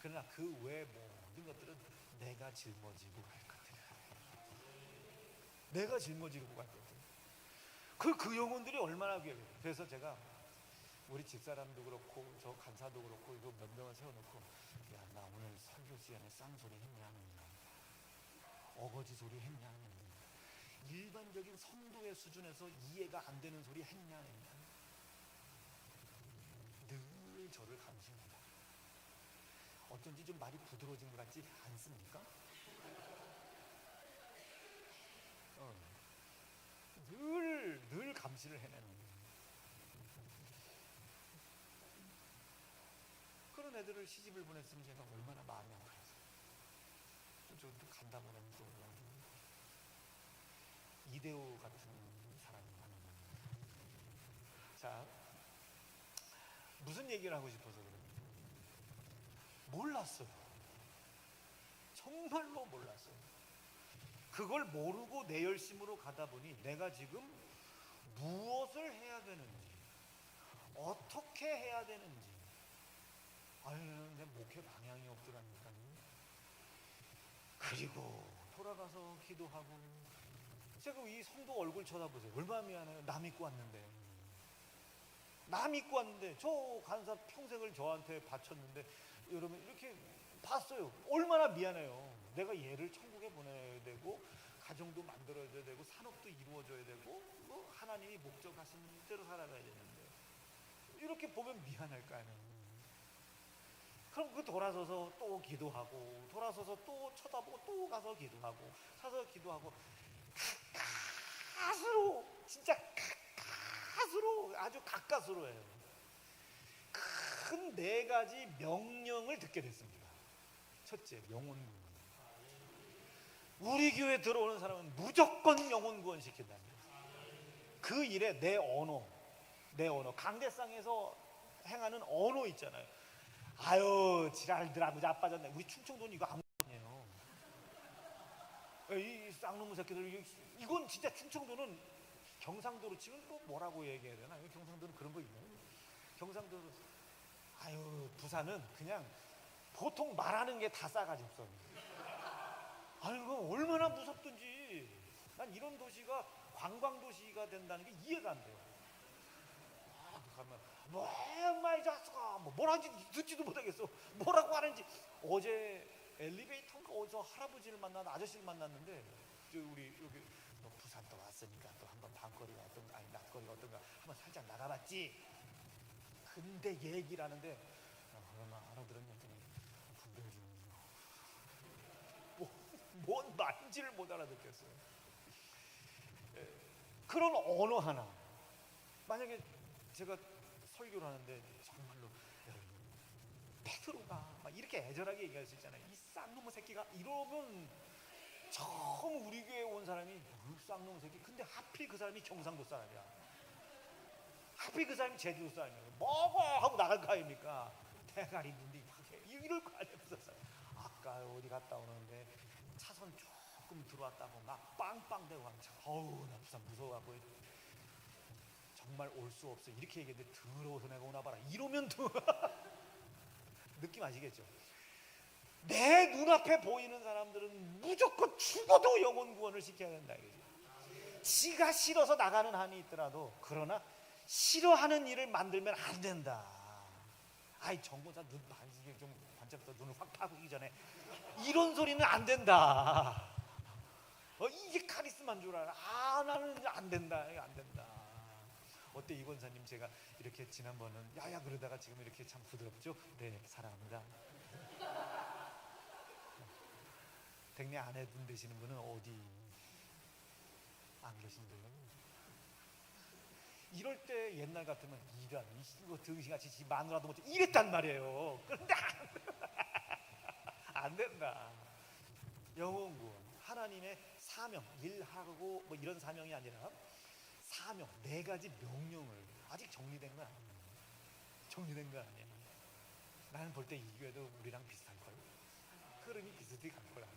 그러나 그 외 모든 것들은 내가 짊어지고 갈 것이다. 내가 짊어지고 갈 것이다. 그 영혼들이 얼마나 귀해요. 그래서 제가 우리 집사람도 그렇고 저 간사도 그렇고 이거 몇 명을 세워놓고 야 나 오늘 설교 시간에 쌍소리 했냐 어거지 소리 했냐 일반적인 성도의 수준에서 이해가 안 되는 소리 했냐 늘 저를 감시합니다. 어쩐지 좀 말이 부드러워진 것 같지 않습니까? 늘 감시를 해내는 거예요. 그런 애들을 시집을 보냈으면 제가 얼마나 마음이 아파요. 저도 간다고 하면 또 이대호 같은 사람이 하는 겁니다. 자, 무슨 얘기를 하고 싶어서 그래요? 몰랐어요. 정말로 몰랐어요. 그걸 모르고 내 열심으로 가다 보니 내가 지금 무엇을 해야 되는지 어떻게 해야 되는지 내 목회 방향이 없더라니까요. 그리고 돌아가서 기도하고 제가 이 성도 얼굴 쳐다보세요. 얼마나 미안해요. 남 믿고 왔는데 저 간사 평생을 저한테 바쳤는데 여러분 이렇게 봤어요. 얼마나 미안해요. 내가 얘를 천국에 보내야 되고 가정도 만들어줘야 되고 산업도 이루어져야 되고 뭐 하나님이 목적하신 대로 살아가야 되는데 이렇게 보면 미안할까요? 그럼 그 돌아서서 또 기도하고 돌아서서 또 쳐다보고 또 가서 기도하고 가서 기도하고 가까스로 진짜 가까스로 아주 가까스로 해요. 큰 네 가지 명령을 듣게 됐습니다. 첫째, 영혼 구원. 우리 교회 들어오는 사람은 무조건 영혼 구원 시킨답니다. 그 일에 내 언어 강대상에서 행하는 언어 있잖아요. 아유 지랄들 아무 자빠졌네. 우리 충청도는 이거 아무 아니에요. 이 쌍놈의 새끼들 이건 진짜 충청도는 경상도로 치면 또 뭐라고 얘기해야 되나? 경상도는 그런 거 있나요? 경상도로 아유 부산은 그냥 보통 말하는 게 다 싸가지 없어. 아이고 얼마나 무섭든지. 난 이런 도시가 관광도시가 된다는 게 이해가 안 돼요. 가면 뭐 엄마 이 자식아 뭘 하는지 듣지도 못하겠어. 뭐라고 하는지. 어제 엘리베이터인가 어디서 할아버지를 아저씨를 만났는데 우리 여기 부산 또 왔으니까 또 한번 밤거리가 어떤가 아니 낮거리가 어떤가 한번 살짝 나가봤지. 근데 얘기를 하는데 얼마 알아들었냐더니 뭔 말인지를 못 알아듣겠어요. 그런 언어 하나 만약에 제가 설교를 하는데 정말로 베드로가 막 이렇게 애절하게 얘기할 수 있잖아요. 이 쌍놈의 새끼가 이러면 처음 우리 교회에 온 사람이 쌍놈의 새끼. 근데 하필 그 사람이 경상도 사람이야. 하필 그 사람이 제주도 사람이야. 먹어 하고 나갈 거 아닙니까? 대가리 문디 이럴 거 아니에요. 아까 어디 갔다 오는데 차선 조금 들어왔다고 막 빵빵대고 하면 어우 나 부산 무서워하고 정말 올 수 없어 이렇게 얘기했는데 더러워서 내가 오나 봐라 이러면 느낌 아시겠죠? 내 눈앞에 보이는 사람들은 무조건 죽어도 영혼 구원을 시켜야 된다 이거지. 지가 싫어서 나가는 한이 있더라도 그러나 싫어하는 일을 만들면 안 된다. 아이 정보사 눈 반지게 좀 반짝부터 눈을 확 파보기 전에 이런 소리는 안 된다. 이게 카리스마인 줄 알아. 나는 안 된다. 이거 안 된다. 어때 이 권사님, 제가 이렇게 지난번은 야야 그러다가 지금 이렇게 참 부드럽죠? 네, 사랑합니다. 댁내 아내 분 되시는 분은 어디 안 계신데요? 이럴 때 옛날 같으면 이런 이거 등신같이 지 마누라도 못해 이랬단 말이에요. 그런데 안 된다. 영혼군, 하나님의 사명, 일하고 뭐 이런 사명이 아니라 사명, 4가지 명령을 아직 정리된 건 아니에요. 정리된 건 아니에요. 나는 볼 때 이 교회도 우리랑 비슷할걸. 흐름이 비슷히 갈 거야.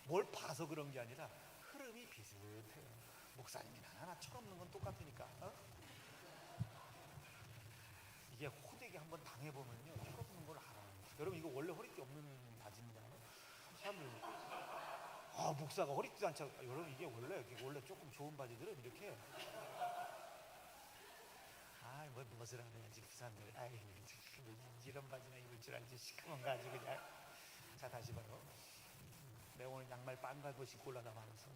뭘 봐서 그런 게 아니라 흐름이 비슷해요. 목사님이나 하나 철없는 건 똑같으니까. 이게 호되게 한번 당해보면요, 철없는 걸 알아요. 여러분 이거 원래 허리띠 없는 바지입니다. 사람들 목사가 허리띠도 안 차고, 여러분 이게 원래 조금 좋은 바지들은 이렇게 뭐 무엇을 하느냐지 그 사람들. 이런 바지나 입을 줄 알지 시커먼 거 아주 그냥. 자 다시 봐요. 내가 오늘 양말 빨간 신고 올라다 말아서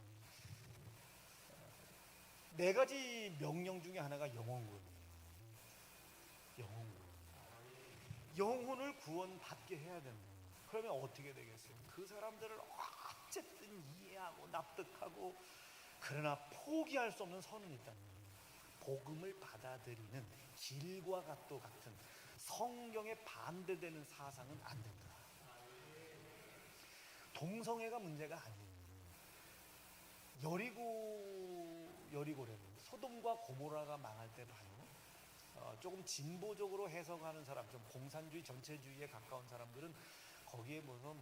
4가지 명령 중에 하나가 영혼군이에요. 영혼을 구원받게 해야 된다. 그러면 어떻게 되겠어요? 그 사람들을 어쨌든 이해하고 납득하고, 그러나 포기할 수 없는 선은 있다는 거예요. 복음을 받아들이는 길과 같은 성경에 반대되는 사상은 안 된다. 동성애가 문제가 아니에요. 여리고래는 소돔과 고모라가 망할 때 봐요. 조금 진보적으로 해석하는 사람, 좀 공산주의 전체주의에 가까운 사람들은 거기에 무슨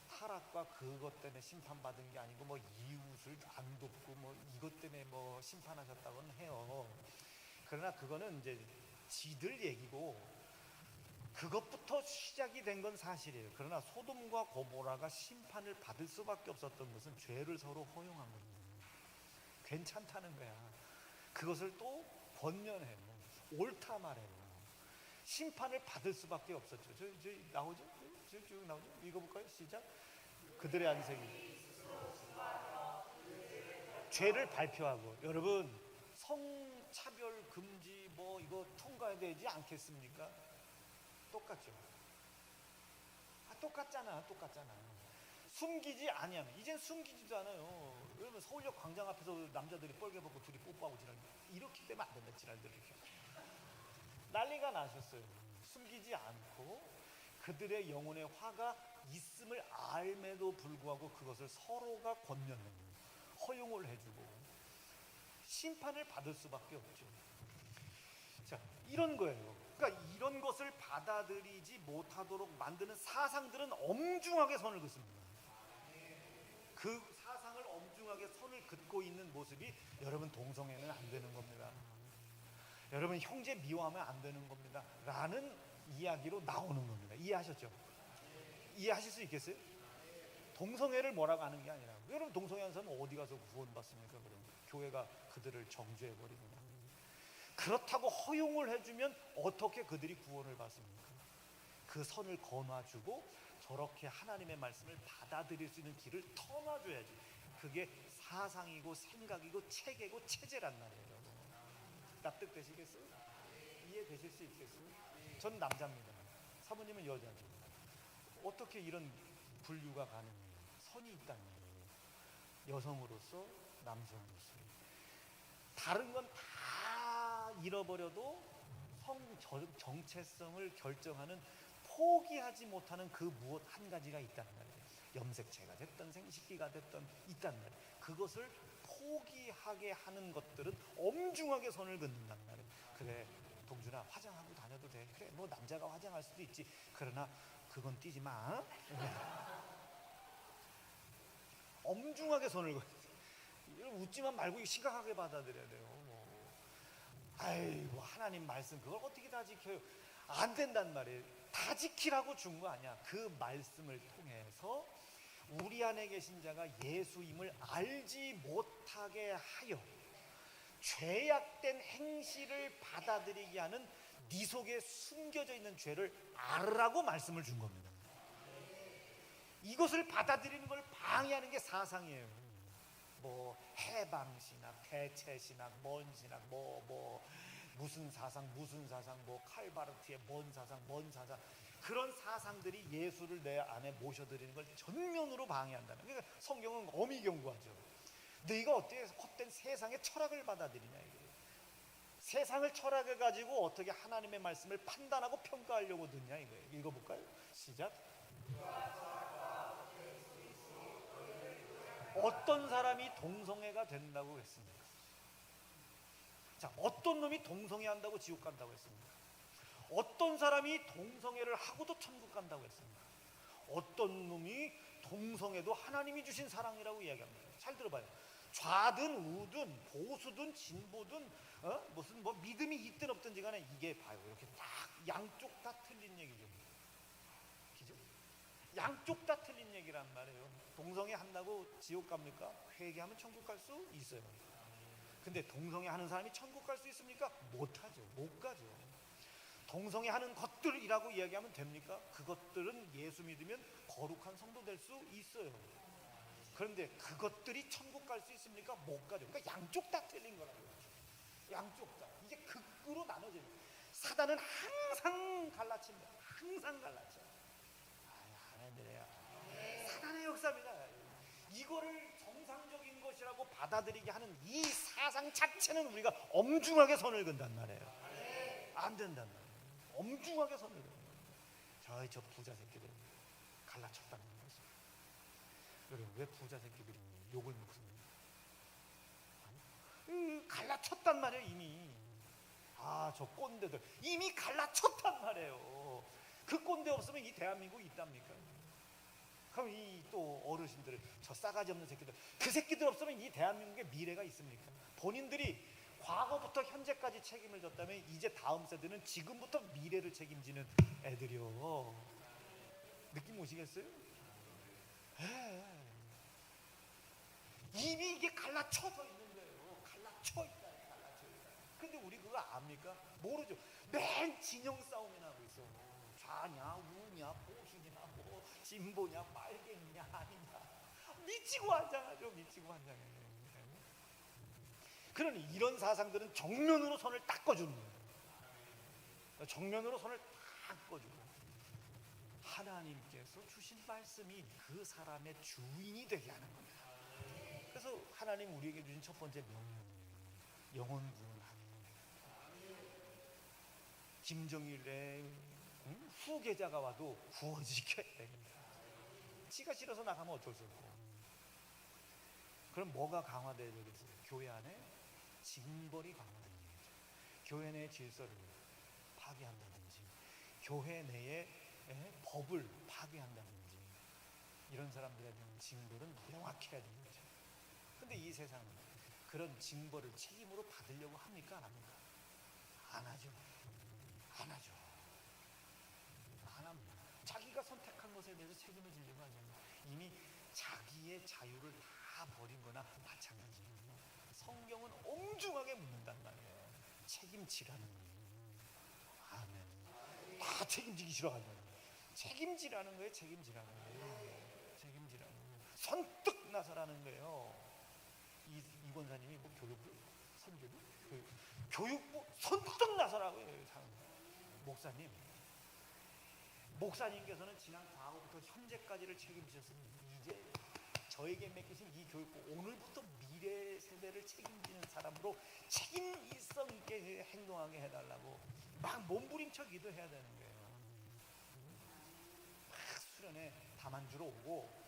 타락과 그것 때문에 심판받은 게 아니고 이웃을 안 돕고 이것 때문에 심판하셨다고는 해요. 그러나 그거는 이제 지들 얘기고 그것부터 시작이 된 건 사실이에요. 그러나 소돔과 고모라가 심판을 받을 수밖에 없었던 것은 죄를 서로 허용한 겁니다. 괜찮다는 거야. 그것을 또 권면해요. 옳다 말해요. 심판을 받을 수밖에 없었죠. 저 나오죠? 쭉 나오죠? 읽어볼까요? 시작. 그들의 안색이 죄를 발표하고. 여러분 성차별 금지 이거 통과해야 되지 않겠습니까? 똑같죠. 똑같잖아. 숨기지 아니하면, 이젠 숨기지도 않아요. 여러분 서울역 광장 앞에서 남자들이 뻘개 벗고 둘이 뽀뽀하고 지랄, 이렇게 되면 안 된다. 지랄들 이렇게 난리가 나셨어요. 숨기지 않고 그들의 영혼에 화가 있음을 알매도 불구하고 그것을 서로가 권면하는, 허용을 해주고 심판을 받을 수밖에 없죠. 자, 이런 거예요. 그러니까 이런 것을 받아들이지 못하도록 만드는 사상들은 엄중하게 선을 긋습니다. 그 사상을 엄중하게 선을 긋고 있는 모습이 여러분 동성애는 안 되는 겁니다. 여러분 형제 미워하면 안 되는 겁니다. 라는 이야기로 나오는 겁니다. 이해하셨죠? 이해하실 수 있겠어요? 동성애를 뭐라고 하는 게 아니라, 여러분 동성애한 사람은 어디 가서 구원받습니까? 그럼 교회가 그들을 정죄해버리는 겁니다. 그렇다고 허용을 해주면 어떻게 그들이 구원을 받습니까? 그 선을 거놔주고 저렇게 하나님의 말씀을 받아들일 수 있는 길을 터놔줘야지. 그게 사상이고 생각이고 체계고 체제란 말이에요. 납득되시겠어요? 이해되실 수 있겠어요? 전 남자입니다. 사모님은 여자죠. 어떻게 이런 분류가 가능해요? 선이 있다는 거예요. 여성으로서, 남성으로서. 다른 건 다 잃어버려도 성 정체성을 결정하는, 포기하지 못하는 그 무엇 한 가지가 있다는 말이에요. 염색체가 됐던 생식기가 됐던 있다는 말이에요. 그것을 포기하게 하는 것들은 엄중하게 선을 긋는단 말이에요. 그래 동준아 화장하고 다녀도 돼. 그래 남자가 화장할 수도 있지. 그러나 그건 띄지 마. 엄중하게 선을 긋. 웃지만 말고 심각하게 받아들여야 돼요. 아이고 하나님 말씀 그걸 어떻게 다 지켜요? 안 된단 말이에요. 다 지키라고 준 거 아니야. 그 말씀을 통해서 우리 안에 계신 자가 예수임을 알지 못하게 하여 죄악된 행실을 받아들이게 하는 네 속에 숨겨져 있는 죄를 알으라고 말씀을 준 겁니다. 이것을 받아들이는 걸 방해하는 게 사상이에요. 뭐 해방신학, 대체신학, 뭔 신학, 무슨 사상, 뭐 칼바르트의 뭔 사상, 그런 사상들이 예수를 내 안에 모셔드리는 걸 전면으로 방해한다는. 그러니까 성경은 엄히 경고하죠. 너희가 어떻게 헛된 세상의 철학을 받아들이냐 이거예요. 세상을 철학해 가지고 어떻게 하나님의 말씀을 판단하고 평가하려고 듣냐 이거예요. 읽어볼까요? 시작. 어떤 사람이 동성애가 된다고 했습니까? 자, 어떤 놈이 동성애 한다고 지옥 간다고 했습니까? 어떤 사람이 동성애를 하고도 천국 간다고 했습니까? 어떤 놈이 동성애도 하나님이 주신 사랑이라고 이야기합니다. 잘 들어봐요. 좌든 우든 보수든 진보든 무슨 뭐 믿음이 있든 없든지 간에 이게 봐요. 이렇게 딱 양쪽 다 틀린 얘기죠. 그죠? 양쪽 다 틀린 얘기란 말이에요. 동성애 한다고 지옥 갑니까? 회개하면 천국 갈 수 있어요. 근데 동성애 하는 사람이 천국 갈 수 있습니까? 못하죠. 못 가죠. 동성애 하는 것들이라고 이야기하면 됩니까? 그것들은 예수 믿으면 거룩한 성도 될 수 있어요. 그런데 그것들이 천국 갈 수 있습니까? 못 가죠. 그러니까 양쪽 다 틀린 거라고요. 양쪽 다. 이게 극으로 나눠져요. 사단은 항상 갈라칩니다. 항상 갈라쳐. 하나님이래요. 사단의 역사입니다. 이거를 정상적인 것이라고 받아들이게 하는 이 사상 자체는 우리가 엄중하게 선을 그은단 말이에요. 안 된단 말이에요. 엄중하게 선을 그어요. 저 부자 새끼들 갈라쳤다는 거죠. 여러분, 왜 부자 새끼들이 욕을 먹습니까? 갈라쳤단 말이에요. 이미. 저 꼰대들 이미 갈라쳤단 말이에요. 그 꼰대 없으면 이 대한민국이 있답니까? 그럼 이 또 어르신들, 저 싸가지 없는 새끼들, 그 새끼들 없으면 이 대한민국에 미래가 있습니까? 본인들이 과거부터 현재까지 책임을 졌다면 이제 다음 세대는 지금부터 미래를 책임지는 애들이요. 느낌 오시겠어요? 이미 이게 갈라쳐서 있는 거예요. 갈라쳐 있다. 근데 우리 그거 압니까? 모르죠. 맨 진영 싸움이나 하고 있어. 좌냐 우냐 보수냐 뭐 진보냐 빨갱이냐 아니냐. 미치고 환장하죠. 미치고 환장해. 그러니 이런 사상들은 정면으로 선을 딱 꺼주는 거예요. 정면으로 선을 딱 꺼주고 하나님께서 주신 말씀이 그 사람의 주인이 되게 하는 겁니다. 그래서 하나님 우리에게 주신 첫 번째 명령이 영혼 구원하는. 김정일의 후계자가 와도 구원시켜야 됩니다. 지가 싫어서 나가면 어쩔 수 없고. 그럼 뭐가 강화돼야 되겠어요? 교회 안에 징벌이 강화되는 얘기죠. 교회 내의 질서를 파괴한다든지 교회 내의 법을 파괴한다든지 이런 사람들에 대한 징벌은 명확해야 되는 거죠. 근데 이 세상은 그런 징벌을 책임으로 받으려고 합니까? 안 합니까? 안 하죠. 안 하죠. 안 합니다. 자기가 선택한 것에 대해서 책임을 지려고 하잖아요. 이미 자기의 자유를 다 버린 거나 마찬가지예요. 성경은 엄중하게 묻는단 말이에요. 책임지라는 거예요. 아멘. 다 책임지기 싫어하는 거예요. 책임지라는 거예요. 책임지라는 거예요. 책임지라는 거예요. 선뜻 나서라는 거예요. 이 권사님이 뭐 교육부, 선교부, 교육부 선뜻 나서라고 해요. 목사님께서는 지난 과거부터 현재까지를 책임지셨으니 이제 저에게 맡기신 이 교육부, 오늘부터 미래 세대를 책임지는 사람으로 책임 있성 있게 행동하게 해달라고 막 몸부림쳐 기도해야 되는 거예요. 막 수련회 다만주로 오고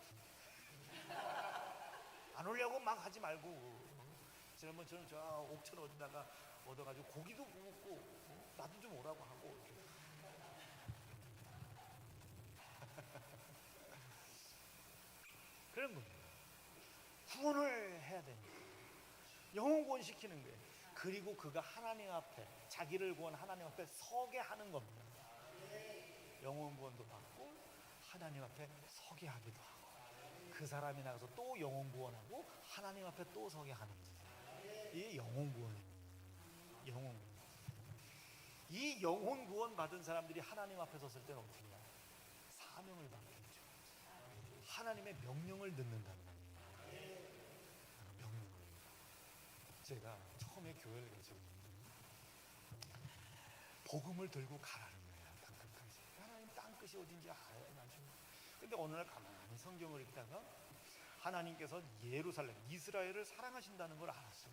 안 오려고 막 하지 말고. 지난번 저는 저 옥천 어디다가 얻어가지고 고기도 구웠고 나도 좀 오라고 하고. 그런 겁니다. 구원을 해야 됩니다. 영혼 구원시키는 거예요. 그리고 그가 하나님 앞에, 자기를 구원 하나님 앞에 서게 하는 겁니다. 영혼 구원도 받고 하나님 앞에 서게 하기도 하고 그 사람이 나가서 또 영혼 구원하고 하나님 앞에 또 서게 하는 거예요. 이게 영혼 구원입니다. 영혼. 이 영혼 구원 받은 사람들이 하나님 앞에 섰을 때는 어떻게 해요? 사명을 받게 되죠. 하나님의 명령을 듣는다는 말이에요. 명령을. 제가 처음에 교회를 가졌는데 복음을 들고 가라는 거예요. 땅끝까지. 하나님 땅끝이 어딘지 알아요. 근데 어느 날 가만히 성경을 읽다가 하나님께서 예루살렘, 이스라엘을 사랑하신다는 걸 알았어요.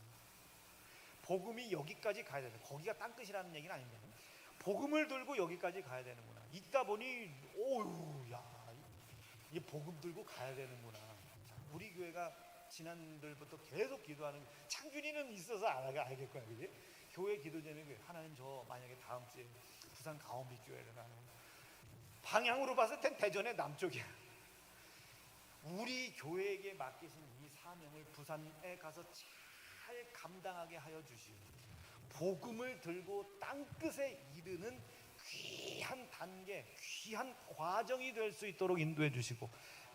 복음이 여기까지 가야 되는, 거기가 땅끝이라는 얘기는 아닙니다. 복음을 들고 여기까지 가야 되는구나. 있다 보니 오유, 야, 이 복음 들고 가야 되는구나. 우리 교회가 지난들부터 계속 기도하는, 창준이는 있어서 알겠 거야, 그지? 교회 기도 제목이 하나님, 저 만약에 다음 주에 부산 가원비 교회를 가는, 방향으로 봤을 땐 대전의 남쪽이야. 우리 교회에게 맡기신 이 사명을 부산에 가서 잘 감당하게 하여 주시오. 복음을 들고 땅끝에 이르는 귀한 단계, 귀한 과정이 될 수 있도록 인도해 주시고,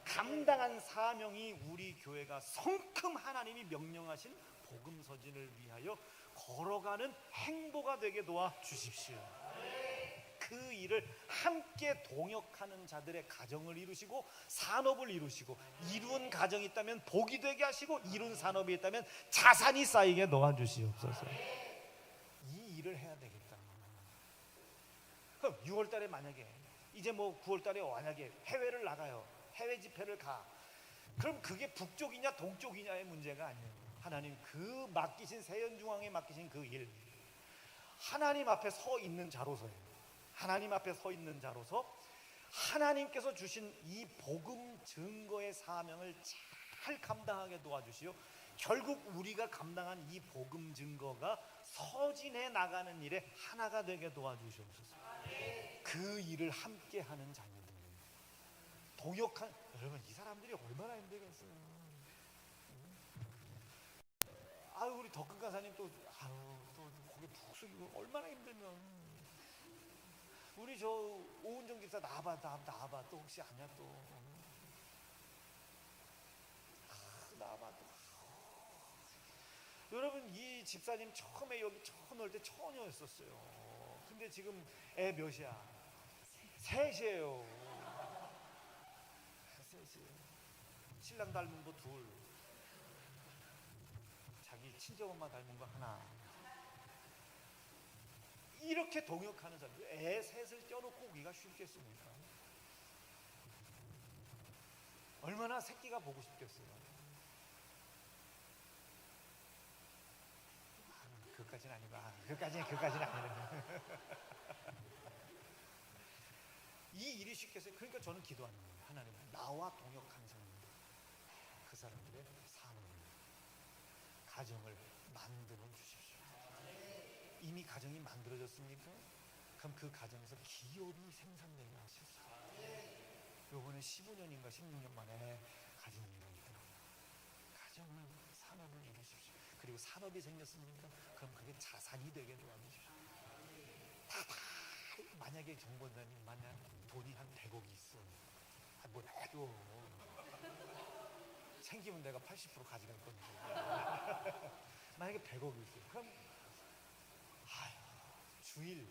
감당한 사명이 우리 교회가 성큼 하나님이 명령하신 복음 서진을 위하여 걸어가는 행보가 되게 도와 주십시오. 그 일을 함께 동역하는 자들의 가정을 이루시고 산업을 이루시고, 이룬 가정이 있다면 복이 되게 하시고, 이룬 산업이 있다면 자산이 쌓이게 도와주시옵소서. 이 일을 해야 되겠다. 그럼 6월 달에 만약에 이제 뭐 9월 달에 만약에 해외를 나가요. 해외 집회를 가. 그럼 그게 북쪽이냐 동쪽이냐의 문제가 아니에요. 하나님 그 맡기신 세연중앙에 맡기신 그 일, 하나님 앞에 서 있는 자로서예요. 하나님 앞에 서 있는 자로서 하나님께서 주신 이 복음 증거의 사명을 잘 감당하게 도와주시오. 결국 우리가 감당한 이 복음 증거가 서진해 나가는 일에 하나가 되게 도와주시옵소서. 그 일을 함께 하는 자녀들, 동역한, 여러분 이 사람들이 얼마나 힘들겠어요. 아유, 우리 덕근 가사님 또 고개 푹 숙이고 얼마나 힘들면, 우리 저 오은정 집사 나와봐 또 혹시 아냐 또 나와봐 또. 여러분 이 집사님 처음에 여기 처음 올 때 처녀였었어요. 근데 지금 애 몇이야? 셋이에요. 셋이에요. 신랑 닮은 거 둘, 자기 친정엄마 닮은 거 하나. 이렇게 동역하는 사람들, 애 셋을 떼어놓고 오기가 쉽겠습니까? 얼마나 새끼가 보고 싶겠어요. 그까지는 아니고, 그까지는 아니라. 이 일이 쉽겠어요. 그러니까 저는 기도하는 거예요. 하나님, 나와 동역하는 사람들, 그 사람들의 삶을, 가정을 만들어 주십시오. 이미 가정이 만들어졌습니까? 그럼 그 가정에서 기업이 생산되게 하십시오. 요번에 15년인가 16년 만에 가진 일이 있더라고요. 가정을, 산업을 이루십시오. 그리고 산업이 생겼습니까? 그럼 그게 자산이 되게 도와주십시오. 만약에 정권자님 만약 돈이 한 100억이 있어, 뭘 해도 생기면 내가 80% 가져갈 건데 만약에 100억이 있어요. 그럼 주일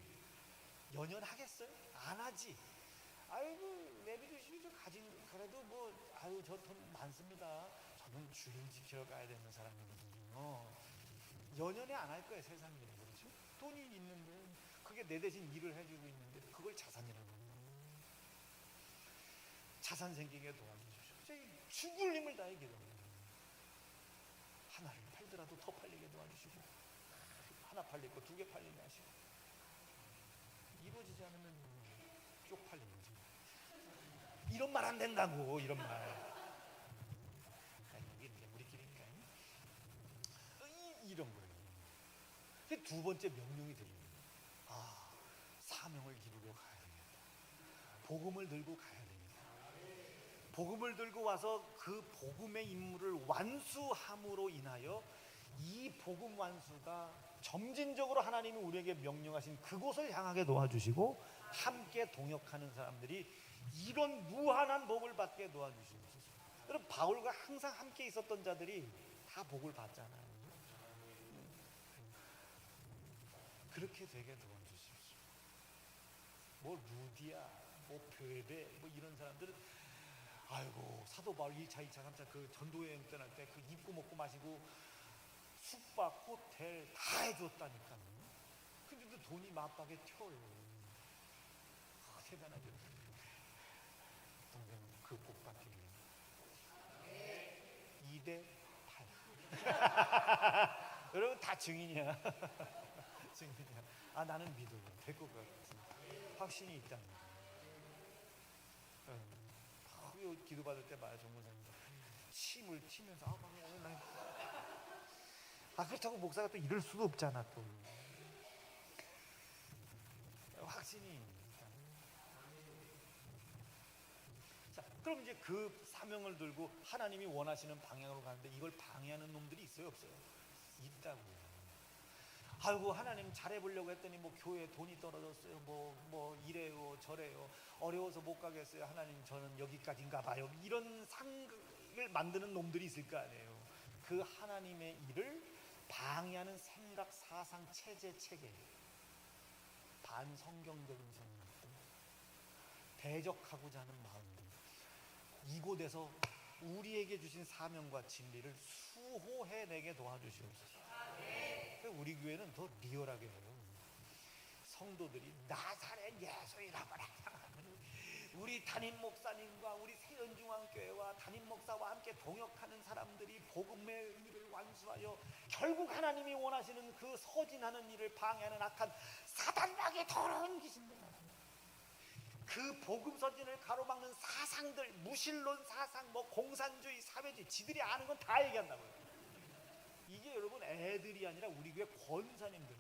연연하겠어요? 안 하지. 아이고 내비두시죠. 가진, 그래도 뭐 아유 저 돈 많습니다. 저는 주일 지키러 가야 되는 사람이거든요. 연연해 안 할 거예요. 세상 일이. 그렇죠? 돈이 있는데, 그게 내 대신 일을 해주고 있는데 그걸 자산이라고 해요. 자산 생기게 도와주십시오. 죽을 힘을 다해 기도합니다. 하나를 팔더라도 더 팔리게 도와주시고, 하나 팔릴 거 2개 팔리게 하시고, 이루어지지 않으면 쪽팔리는 거지. 이런 말 안 된다고, 이런 말. 아니, 우리끼리니까. 이런 거예요. 두 번째 명령이 들립니다. 사명을 이루러 가야 됩니다. 복음을 들고 가야 됩니다. 복음을 들고 와서 그 복음의 임무를 완수함으로 인하여 이 복음 완수가 점진적으로 하나님이 우리에게 명령하신 그곳을 향하게 도와주시고, 함께 동역하는 사람들이 이런 무한한 복을 받게 도와주시옵소서. 여러분, 바울과 항상 함께 있었던 자들이 다 복을 받잖아요. 그렇게 되게 도와주십시오. 뭐 루디아, 뭐 베베, 뭐 이런 사람들은 아이고 사도 바울 1차, 2차, 3차 그 전도여행 떠날 때 그 입고 먹고 마시고 숙박, 호텔 다 해줬다니까요. 근데도 돈이 맞박에 튀어요. 대단하죠. 동생 그 복 받기 위해 2대 8. 여러분 다 증인이야. 증인이야. 아 나는 믿어요. 될 것 같아. 확신이 있다는 거. 기도 받을 때 말이야 정문사님 침을 튀면서 그렇다고 목사가 또 이럴 수도 없잖아 또. 확신이. 자, 그럼 이제 그 사명을 들고 하나님이 원하시는 방향으로 가는데 이걸 방해하는 놈들이 있어요, 없어요? 있다고요. 아이고 하나님 잘해보려고 했더니 뭐 교회에 돈이 떨어졌어요, 뭐 이래요 저래요, 어려워서 못 가겠어요, 하나님 저는 여기까지인가 봐요, 이런 상을 만드는 놈들이 있을 거 아니에요. 그 하나님의 일을 방해하는 생각, 사상, 체제, 체계, 반성경적인 생각들, 대적하고자 하는 마음들, 이곳에서 우리에게 주신 사명과 진리를 수호해내게 도와주시옵소서. 우리 교회는 더 리얼하게 해요. 성도들이 나사렛 예수이라고 우리 담임 목사님과 우리 세연중앙교회와 담임 목사와 함께 동역하는 사람들이 복음의 의미를 완수하여 결국 하나님이 원하시는 그 서진하는 일을 방해하는 악한 사단락의 더러운 귀신들, 그 복음 서진을 가로막는 사상들, 무신론 사상, 뭐 공산주의, 사회주의, 지들이 아는 건 다 얘기한다고요. 이게 여러분 애들이 아니라 우리 교회 권사님들,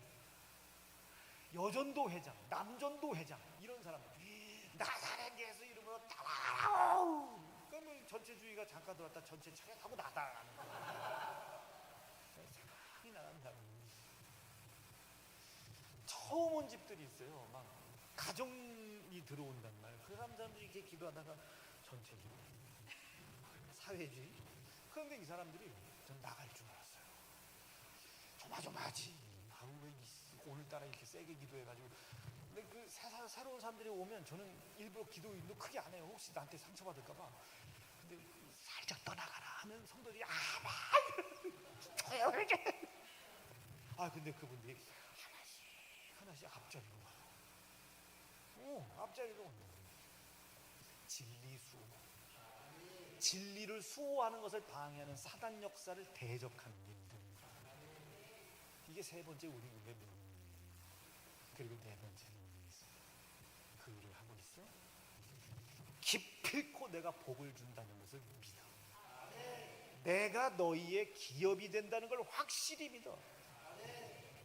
여전도 회장, 남전도 회장, 이런 사람들 나사렛 예수 이름으로 따라가라고. 그러면 전체주의가 잠깐 들어왔다 전체 차례하고 나가는 거야. 상이 나간다. 처음 온 집들이 있어요. 막 가정이 들어온단 말이에요. 그 사람들이 이렇게 기도하다가 전체주의, 사회주의. 그런데 이 사람들이 전 나갈 줄 알았어요. 조마조마하지. 왜 오늘따라 이렇게 세게 기도해가지고. 근데 그 새로운 사람들이 오면 저는 일부러 기도도 크게 안 해요. 혹시 나한테 상처받을까봐. 근데 살짝 떠나가라 하면 성도들이 조용하게. 근데 그분들이 하나씩 앞자리로 와요. 앞자리로 오는 거예요. 진리 수호. 진리를 수호하는 것을 방해하는 사단 역사를 대적하는 일들. 이게 세 번째 우리 교회 문. 그리고 네 번째는 우리 있어. 그 일을 하고 있어. 기필코 내가 복을 준다는 것을 믿어. 내가 너희의 기업이 된다는 걸 확실히 믿어.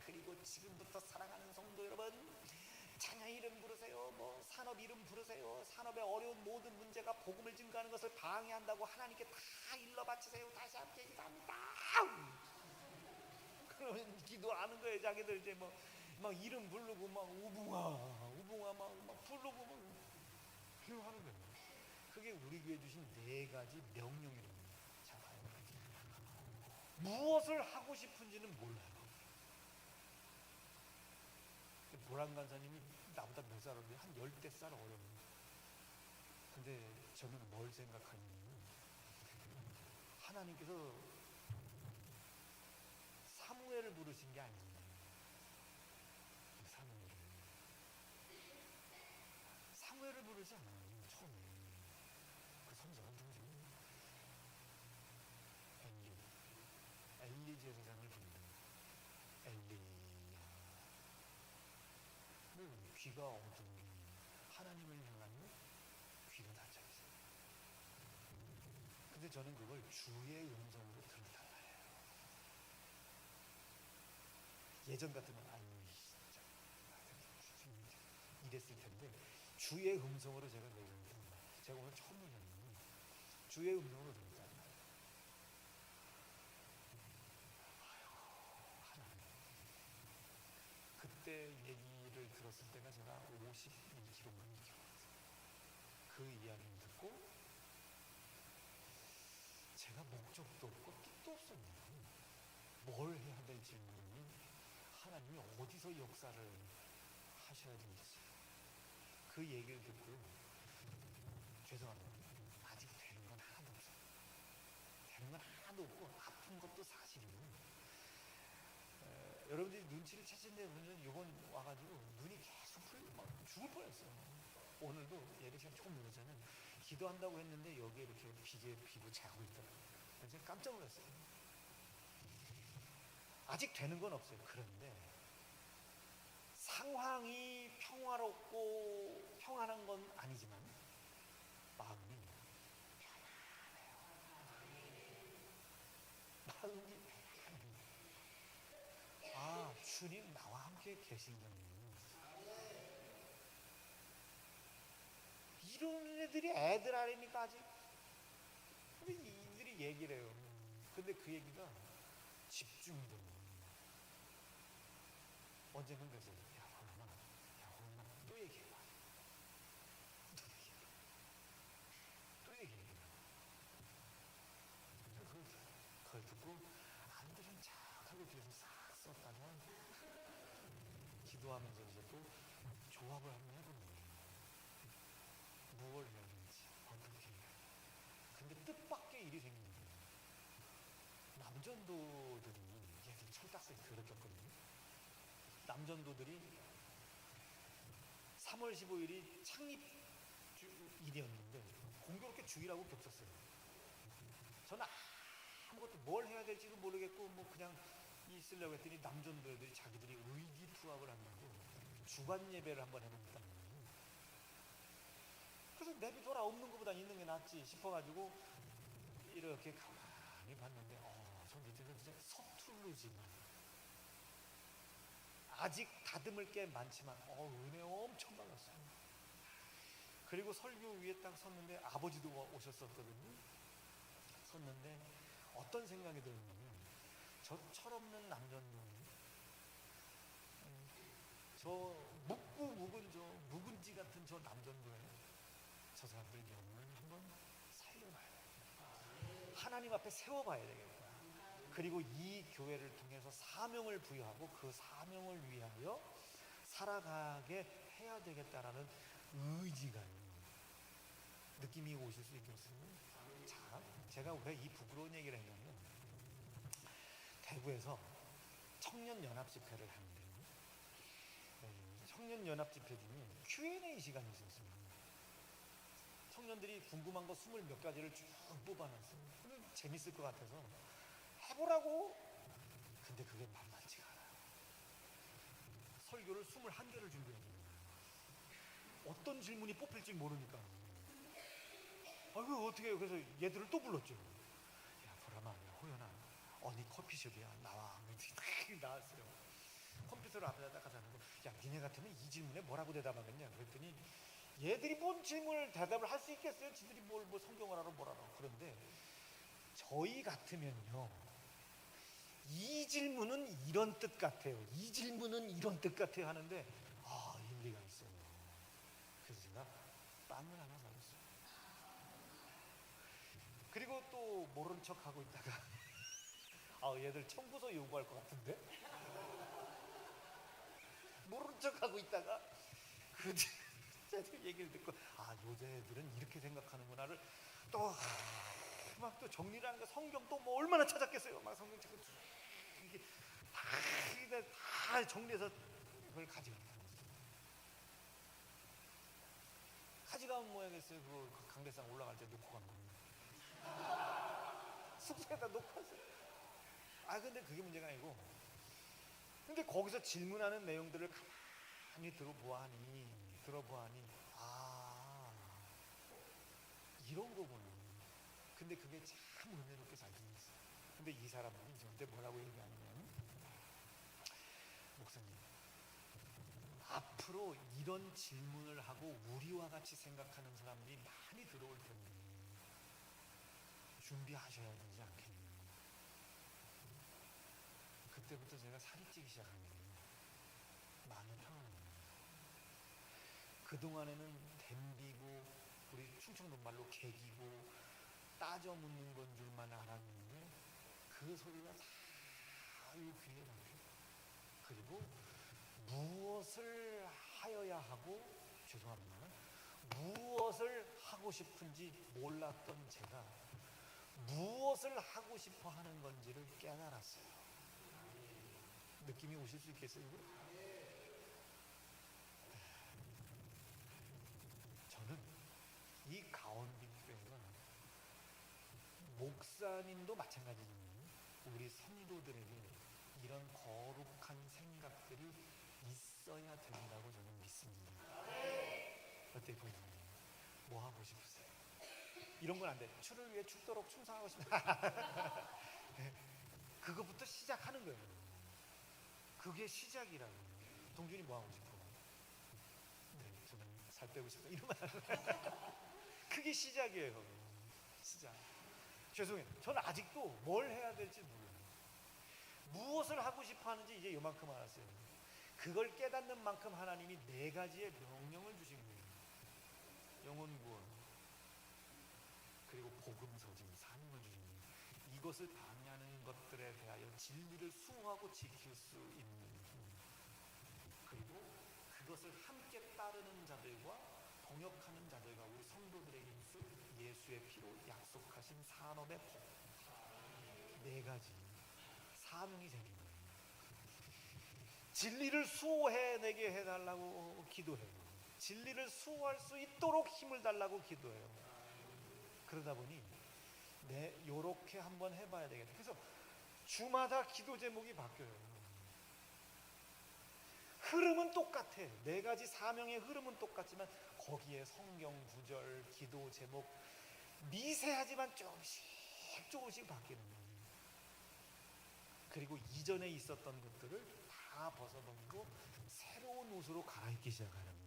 그리고 지금부터 사랑하는 성도 여러분, 자녀 이름 부르세요, 뭐 산업 이름 부르세요. 산업의 어려운 모든 문제가 복음을 증거하는 것을 방해한다고 하나님께 다 일러 바치세요. 다시 함께 기도합니다. 그러면 기도하는 거예요. 자기들 이제 막 이름 부르고 막 우붕아 막 부르고 막 기도하는 거예요. 그게 우리 교회 주신 네 가지 명령이랍니다. 자, 무엇을 하고 싶은지는 몰라요. 보란 간사님이 나보다 몇 살 어린데 한 10살 어렸는데, 근데 저는 뭘 생각하니, 하나님께서 사무엘을 부르신 게 아니에요. 사무엘을 부르지 않아요. 처음에 그 선자가 누구지? 엘리제 세상을 부른다. 엘리야. 귀가 어두운 하나님을 향한 귀가 닫혀 있어요. 근데 저는 그걸 주의 음성으로 들었단 말이에요. 예전 같으면 진짜 이랬을 텐데 주의 음성으로 제가 내렸는데, 제가 오늘 처음 들었는데 주의 음성으로 들었단 말이에요. 하나님. 그때 얘기를 들었을 때가 제가 52kg만 기록했어요. 그 이야기를 듣고 제가 목적도 없고 뜻도 없었네요. 뭘 해야 될지 모르니 하나님이 어디서 역사를 하셔야 되는지 그 얘기를 듣고 죄송합니다. 아직 되는 건 하나도 없어요. 되는 건 하나도 없고 아픈 것도 사실이고 여러분들이 눈치를 채신데 이번 와가지고 눈이 계속 막 죽을 뻔했어요. 오늘도 예배 시간 조금 늦었잖아요. 기도한다고 했는데 여기에 이렇게 비계 피부 자고 있더라고요. 그래서 깜짝 놀랐어요. 아직 되는 건 없어요. 그런데 상황이 평화롭고 평안한 건 아니지만 마음이 마음이 아, 주님 나와 함께 계신다니. 이런 애들이 애들 아닙니까 아직? 근데 이들이 얘기를 해요. 근데 그 얘기가 집중이 되는 거예요. 언젠간 그래서 야 호연아 또 얘기해봐. 또 얘기해봐. 그걸 듣고 안들은 착하고 뒤에서 싹 썼다가 기도하면서 이제 또 조합을 한번 해보는 거예요. 무엇을 해야 되는지 어떻게 해야 돼. 근데 뜻밖의 일이 생긴 거예요. 남전도들이 얘들 철딱서에 그랬거든요. 남전도들이 3월 15일이 창립일이었는데 공교롭게 주일하고 겹쳤어요. 저는 아무것도 뭘 해야 될지도 모르겠고 뭐 그냥 있으려고 했더니 남전도들이 자기들이 의기투합을 한다고 주간 예배를 한번 해봅니다. 그래서 내비둬라 없는 것보다 있는 게 낫지 싶어가지고 이렇게 가만히 봤는데 저 밑에서 진짜 서툴르지만 아직 다듬을 게 많지만 은혜 엄청 받았어요. 그리고 설교 위에 딱 섰는데 아버지도 오셨었거든요. 섰는데 어떤 생각이 들었냐면 저 철없는 남전도는 저 묵은 저 묵은지 같은 저 남전도에 저 사람들 영혼을 한번 살려봐야 되겠다. 하나님 앞에 세워봐야 되겠다. 그리고 이 교회를 통해서 사명을 부여하고 그 사명을 위하여 살아가게 해야 되겠다라는 의지가 느낌이 오실 수 있겠습니다. 자, 제가 왜 이 부끄러운 얘기를 했냐면 대구에서 청년연합집회를 하는데 청년연합집회 중에 Q&A 시간이 있었습니다. 청년들이 궁금한 거 20몇 가지를 쭉 뽑아놨어요. 재밌을 것 같아서 해보라고. 근데 그게 만만치가 않아요. 설교를 21개를 준비했어요. 어떤 질문이 뽑힐지 모르니까. 그 어떻게 해요? 그래서 얘들을 또 불렀죠. 야 보라마, 야 호연아, 어디 커피숍이야 나와. 나왔어요. 컴퓨터를 앞에다 딱 가서 하는 거. 야 니네 같으면 이 질문에 뭐라고 대답하겠냐. 그랬더니 얘들이 뭔 질문을 대답을 할 수 있겠어요? 지들이 뭘 성경을 알아 뭘 알아. 그런데 저희 같으면요, 이 질문은 이런 뜻 같아요, 이 질문은 이런 뜻 같아요 하는데 일리가 있어요. 그래서 제가 빵을 하나 사줬어요. 그리고 또 모른 척 하고 있다가 얘들 청구서 요구할 것 같은데 모른 척 하고 있다가 그 얘기를 듣고 요새들은 이렇게 생각하는구나를 또 막 또 정리를 하는 거. 성경 또 뭐 얼마나 찾았겠어요. 막 성경 찾고 이게 다 정리해서 그걸 가져간다. 가져가면 뭐야겠어요. 그 강대상 올라갈 때 놓고 간 겁니다. 숙소에다 놓고 왔어요. 근데 그게 문제가 아니고, 근데 거기서 질문하는 내용들을 가만히 들어보아니 이런 거구나. 근데 그게 참 은혜롭게 잘 들렸어요. 근데 이 사람들이 저한테 뭐라고 얘기하냐면, 목사님, 앞으로 이런 질문을 하고 우리와 같이 생각하는 사람들이 많이 들어올 텐데 준비하셔야 되지 않겠니? 그때부터 제가 살이 찌기 시작한 거예요. 마음이 편안합니다. 그동안에는 댐비고 우리 충청도 말로 개기고 따져 묻는 건 줄만 알았는데 그 소리가 다 이 귀에 박혀요. 그리고 무엇을 하여야 하고, 죄송합니다, 무엇을 하고 싶은지 몰랐던 제가 무엇을 하고 싶어 하는 건지를 깨달았어요. 느낌이 오실 수 있겠어요? 저는 이 가원빈교회가 목사님도 마찬가지지만 우리 성도들에게 이런 거룩한 생각들이 있어야 된다고 저는 믿습니다. 어때요? 뭐 하고 싶으세요? 이런 건 안 돼. 주를 위해 죽도록 충성하고 싶다. 그것부터 시작하는 거예요. 그게 시작이라고. 동준이 뭐 하고 싶어? 네, 저는 살 빼고 싶다. 이러면 안 돼. 그게 시작이에요. 시작. 죄송해요. 저는 아직도 뭘 해야 될지 몰라요. 무엇을 하고 싶어 하는지 이제 요만큼 알았어요. 그걸 깨닫는 만큼 하나님이 4가지의 명령을 주신 거예요. 영혼 구원, 그리고 복음 서진, 사명을 주신 거예요. 이것을 방해하는 것들에 대하여 진리를 수호하고 지킬 수 있는, 그리고 그것을 함께 따르는 자들과 동역하는 자들과 우리 성도들에게 있을 예수의 피로 약속하신 산업의 복, 4가지 사명이 생긴 거예요. 진리를 수호해내게 해달라고 기도해요. 진리를 수호할 수 있도록 힘을 달라고 기도해요. 그러다 보니 요렇게 한번 해봐야 되겠다. 그래서 주마다 기도 제목이 바뀌어요. 흐름은 똑같아. 4가지 사명의 흐름은 똑같지만 거기에 성경 구절, 기도 제목 미세하지만 조금씩 바뀌는 거예요. 그리고 이전에 있었던 것들을 다 벗어버리고 새로운 옷으로 갈아입기 시작하는 거예요.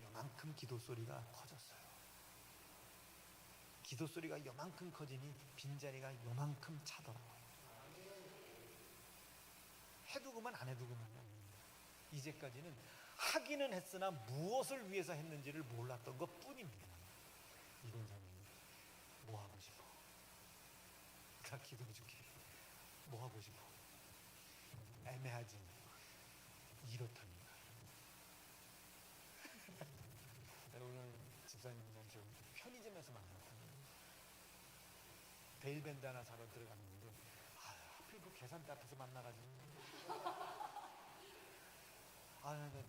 요만큼 기도 소리가 커졌어요. 기도 소리가 요만큼 커지니 빈자리가 요만큼 차더라고요. 해두고만 안 해두고만 아닙니다. 이제까지는 하기는 했으나 무엇을 위해서 했는지를 몰랐던 것 뿐입니다. 이건 사님, 뭐 하고 싶어? 다 기도해줄게. 뭐 하고 싶어? 애매하지. 이렇다니까. 오늘 집사님이랑 저 편의점에서 만났거든요. 데일밴드 하나 사러 들어갔는데 하필 그 계산대 앞에서 만나가지고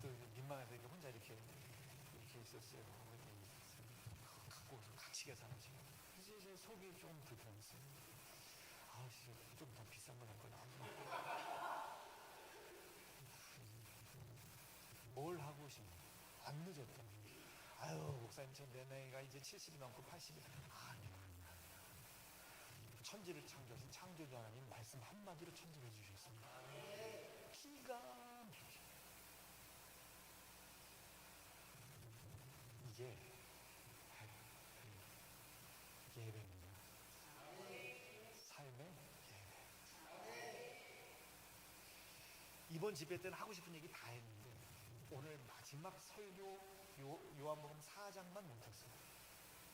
또 민망해서 혼자 이렇게 있었어요. 갖고 같이 계산하시고 그래서 이제 속이 좀 불편했어요. 좀 더 비싼 걸 할 거야. 뭘 하고 싶냐? 안 늦었다. 목사님, 내 나이가 이제 70이 넘고 80이. 아니야. 천지를 창조하신 창조주 하나님 말씀 한마디로 천지를 주셨습니다. 기가 막혀. 이게 예배입니다. 삶의 예배. 이번 집회 때는 하고 싶은 얘기 다 했는데 오늘 마지막 설교 요한복음 4장만 못했어요.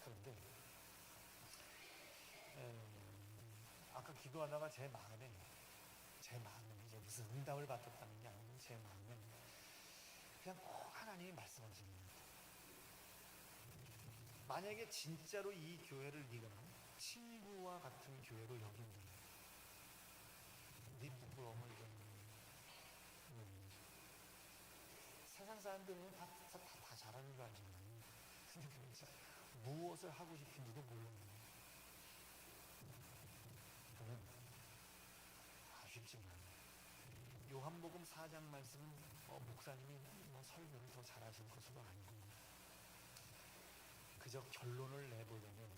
그런데 아까 기도하다가 제 마음에 이제 무슨 응답을 받았다는 게 아니고 제 마음에 그냥 꼭 하나님이 말씀하시는 거예요. 만약에 진짜로 이 교회를 네가 친구와 같은 교회로 여긴다면 네 부끄러움을 좀 세상 사람들은 다 잘하는 거 아니에요. 무엇을 하고 싶은지도 모르는 저는 아쉽지만 요한복음 4장 말씀은 목사님이 설교를 더 잘하실 것도 아니고 그저 결론을 내보려면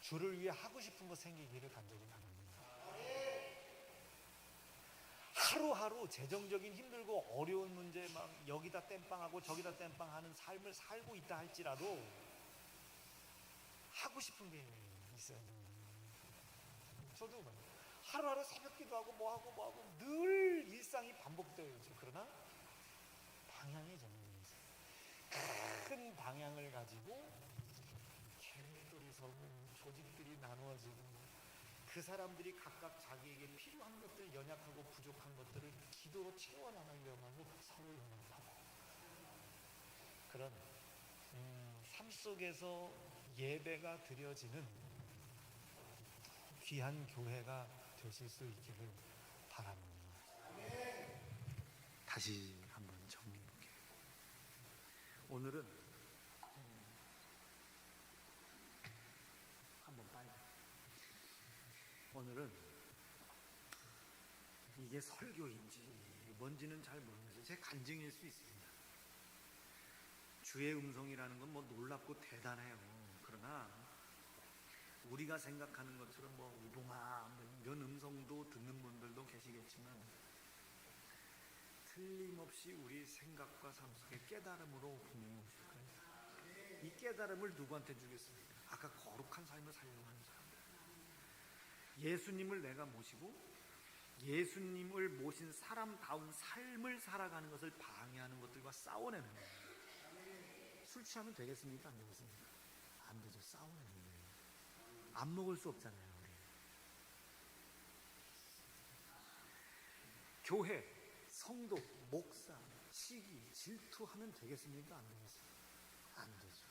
주를 위해 하고 싶은 거 생기기를 간절히 바랍니다. 하루하루 재정적인 힘들고 어려운 문제 막 여기다 땜빵하고 저기다 땜빵하는 삶을 살고 있다 할지라도 하고 싶은 게 있어야 됩니다. 저도 하루하루 새벽 기도하고 뭐하고 늘 일상이 반복돼요. 그러나 방향이 정해져 있어요. 큰 방향을 가지고 계획들이 서고 조직들이 나누어지고 그 사람들이 각각 자기에게 필요한 것들, 연약하고 부족한 것들을 기도로 채워나가려고 하고 서로 응원하고, 그런 삶 속에서 예배가 드려지는 귀한 교회가 되실 수 있기를 바랍니다. 다시 한번 정리해 볼게요. 오늘은 한번 빨리. 오늘은 이게 설교인지 뭔지는 잘 모르겠어요. 제 간증일 수 있습니다. 주의 음성이라는 건 뭐 놀랍고 대단해요. 그러나 우리가 생각하는 것처럼 뭐 우동아 이런 음성도 듣는 분들도 계시겠지만 틀림없이 우리 생각과 삶 속에 깨달음으로 분명히 오실 거예요. 이 깨달음을 누구한테 주겠습니까? 아까 거룩한 삶을 살려고 하는 사람들. 예수님을 내가 모시고 예수님을 모신 사람다운 삶을 살아가는 것을 방해하는 것들과 싸워내는 거예요. 술 취하면 되겠습니까? 안 되겠습니까? 안 되죠. 싸워내는 거예요. 안 먹을 수 없잖아요. 우리. 교회, 성도, 목사, 시기, 질투하면 되겠습니까? 안 되겠습니까? 안 되죠.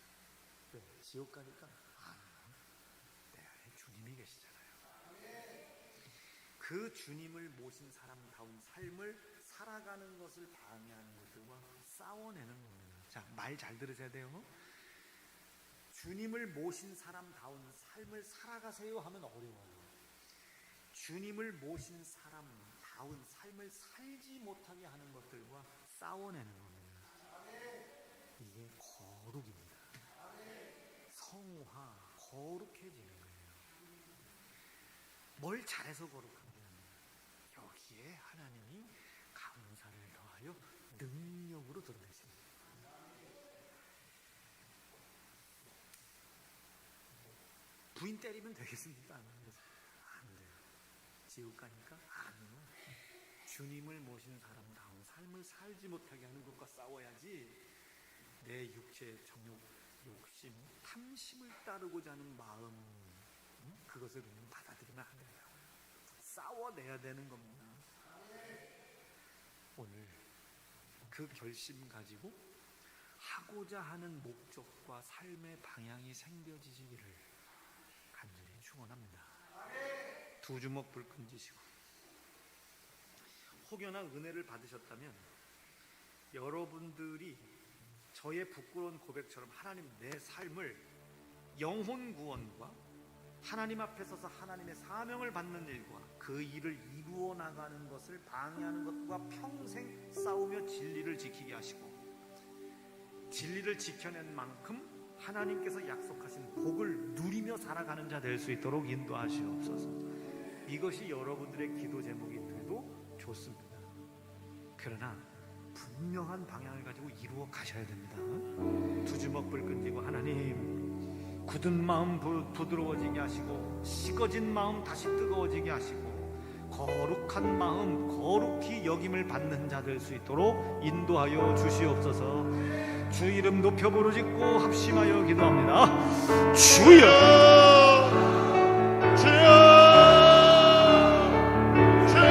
왜? 지옥 가니까? 아니요. 내 안에 주님이 계시잖아요. 그 주님을 모신 사람다운 삶을 살아가는 것을 방해하는 것들과 싸워내는 겁니다. 자, 말 잘 들으셔야 돼요. 주님을 모신 사람다운 삶을 살아가세요 하면 어려워요. 주님을 모신 사람다운 삶을 살지 못하게 하는 것들과 싸워내는 겁니다. 이게 거룩입니다. 성화, 거룩해지는 거예요. 뭘 잘해서 거룩한 게 아니에요. 여기에 하나님이 감사를 더하여 능력으로 드러내십니다. 부인 때리면 되겠습니까? 안 돼요. 지옥 가니까? 아니요. 주님을 모시는 사람다운 삶을 살지 못하게 하는 것과 싸워야지 내 육체의 정욕, 욕심, 탐심을 따르고자 하는 마음, 그것을 그냥 받아들이면 안 돼요. 싸워내야 되는 겁니다. 오늘 그 결심 가지고 하고자 하는 목적과 삶의 방향이 생겨지시기를 간절히 축원합니다. 두 주먹 불끈 쥐시고 혹여나 은혜를 받으셨다면 여러분들이 저의 부끄러운 고백처럼 하나님 내 삶을 영혼 구원과 하나님 앞에 서서 하나님의 사명을 받는 일과 그 일을 이루어 나가는 것을 방해하는 것과 평생 싸우며 진리를 지키게 하시고 진리를 지켜낸 만큼 하나님께서 약속하신 복을 누리며 살아가는 자 될 수 있도록 인도하시옵소서. 이것이 여러분들의 기도 제목이 돼도 좋습니다. 그러나 분명한 방향을 가지고 이루어 가셔야 됩니다. 두 주먹 불끈 쥐고 하나님 굳은 마음 부드러워지게 하시고 식어진 마음 다시 뜨거워지게 하시고 거룩한 마음 거룩히 여김을 받는 자 될 수 있도록 인도하여 주시옵소서. 주 이름 높여 부르짖고 합심하여 기도합니다. 주여 주여 주여.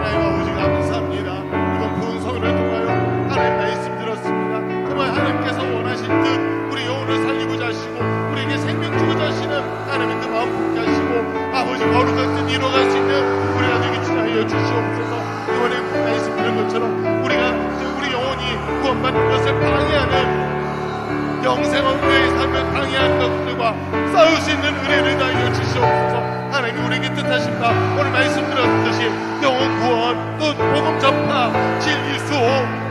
하나님 아버지 감사합니다. 이번 부은 성을 통하여 하나님 말씀 들었습니다. 정말 하나님께서 원하신 듯 우리 영혼을 살리고자 하시고 우리에게 생명 주고자 하시는 하나님의 그 마음 품게 하시고 아버지 거룩한 뜻 이루어갈 수 있는 우리가 되게 지하여 주시옵소서. 이번에 말씀 들은 것처럼 우리가 영혼이 구원받는 것을 방해하는 영생없는 삶을 방해하는 것들과 싸울 수 있는 은혜를 다하여 주시옵소서. 하나님 우리에게 뜻하십니다. 오늘 말씀 들었듯이 영혼 구원 또 복음 전파 진리 수호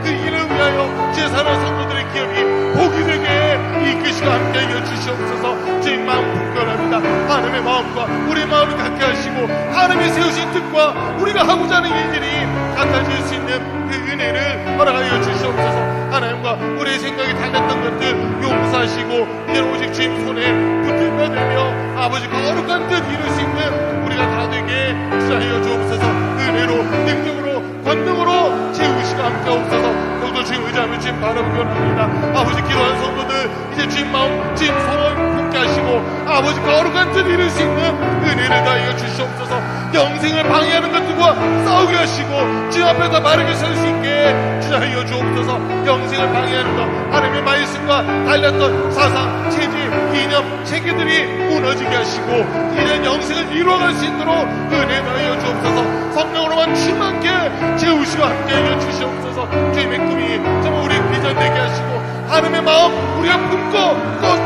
그 일을 위하여 제사랑 성도들의 기업이 복이 되게 이끄시고 함께하여 주시옵소서. 주님 마음 부끄럽습니다. 하나님의 마음과 우리의 마음을 갖게 하시고 하나님이 세우신 뜻과 우리가 하고자 하는 일들이 같아질 수 있는 그 은혜를 허락하여 주시옵소서. 하나님과 우리의 생각이 달랐던 것들 용서하시고 이제는 오직 주님 손에 붙들며 되며 아버지 거룩한 뜻 이룰 수 있는 우리가 다 되게 주하여 주옵소서. 은혜로 능력으로 권능으로 채우시고 함께하옵소서. 더욱더 주님 의지하며 주님 바라보기 원합니다. 아버지 기도하는 성도들 이제 주님 마음 주님 소원 품게 하시고 아버지 거룩한 뜻 것을 이룰 수 있는 은혜를 다하여 주시옵소서. 영생을 방해하는 것들과 싸우게 하시고 주 앞에서 바르게 설 수 있게 주하여 주옵소서. 영생을 방해하는 것, 하나님의 말씀과 달랐던 사상, 체질, 이념, 체계들이 무너지게 하시고 이런 영생을 이루어갈 수 있도록 은혜 다하여 주옵소서. 성령으로만 충만케 채우시고 함께하여 주시옵소서. 주님의 꿈이 정말 우리 비전 되게 하시고 하나님의 마음 우리가 품고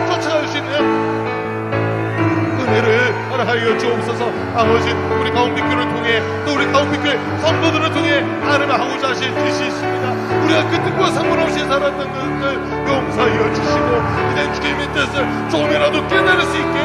쫓아갈 수 있는 은혜를 허락하여 주옵소서. 아버지, 우리 가운데교를 통해 또 우리 가운데교회 성도들을 통해 하나님 하고자 하실 뜻이 있습니다. 우리가 그 뜻과 상관없이 살았던 것을 용서하여 주시고 이제 주님의 뜻을 조금이라도 깨달을 수 있게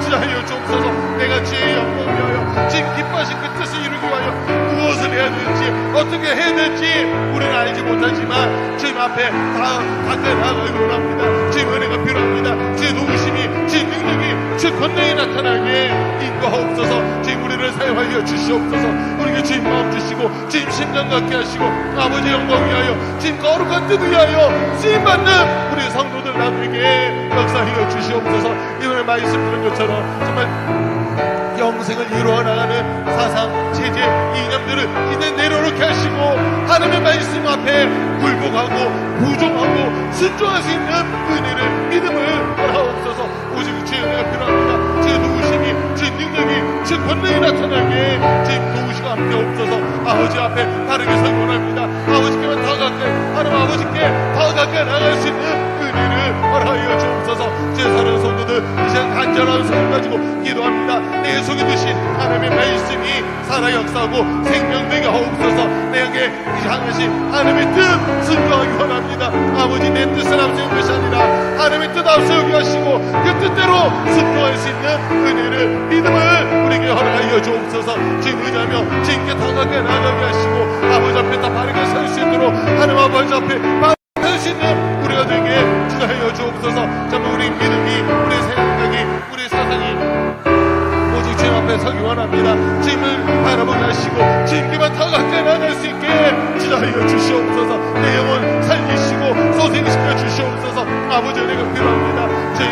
주하여 주옵소서. 내가 주의 영광을 위하여 지금 기뻐하신 그 뜻을 이루기 위하여 무엇을 해야 될지 어떻게 해야 될지 우리는 알지 못하지만 주님 앞에 다 가까이 나아가기 원합니다. 주님 은혜가 필요합니다. 주의 도우심이, 주의 능력이, 주의 권능이 나타나게 인도하옵소서. 주님 우리를 사용하여 주시옵소서. 우리에게 주님 마음 주시고 주님 심장 갖게 하시고 아버지 영광 위하여 주님 거룩한 뜻 위하여 쓰임받는 우리 성도들 나누게 역사하여 주시옵소서. 이번에 말씀 드린 것처럼 정말 영생을 이루어 나가는 사상, 체제, 이념들을 이제 내려놓게 하시고 하나님의 말씀 앞에 굴복하고 부종하고 순종할 수 있는 은혜를, 믿음을 허락하옵소서. 오직 주의 은혜가 필요합니다. 주의 도우심이, 주의 능력이, 주의 권능이 나타나게 주님 도우시고 함께 없어서 아버지 앞에 바르게 서기 원합니다. 아버지께만 더 가까이, 하나님 아버지께 더 가까이 나갈 수 있는 은혜를 허락하여 주옵소서. 제 사랑하는 성도들 이 시간 간절한 소원 가지고 기도합니다. 내 속에 두신 하나님의 말씀이 살아 역사하고 생명되게 하옵소서. 내게 향하신 하나님의 뜻 순종하기 원합니다. 아버지, 내 뜻을 앞세우는 것이 아니라 하나님의 뜻 앞세우게 하시고 그 뜻대로 순종할 수 있는 은혜를, 믿음을 우리에게 허락하여 주옵소서. 주님 의지하며 주님께 더 가까이 나가게 하시고 아버지 앞에 다 바르게 설 수 있도록 하나님 아버지 앞에 바르게 수 있는 우리가 되게 주하여 주옵소서. 정말 우리 믿음이, 우리 생각이, 우리 사상이 오직 주님 앞에 서기 원합니다. 주님을 바라보게 하시고 주님께만 더 가까이 나갈 수 있게 주하여 주시옵소서. 내 영혼 살리시고 소생시켜 주시옵소서. 아버지 은혜가 필요합니다. 저희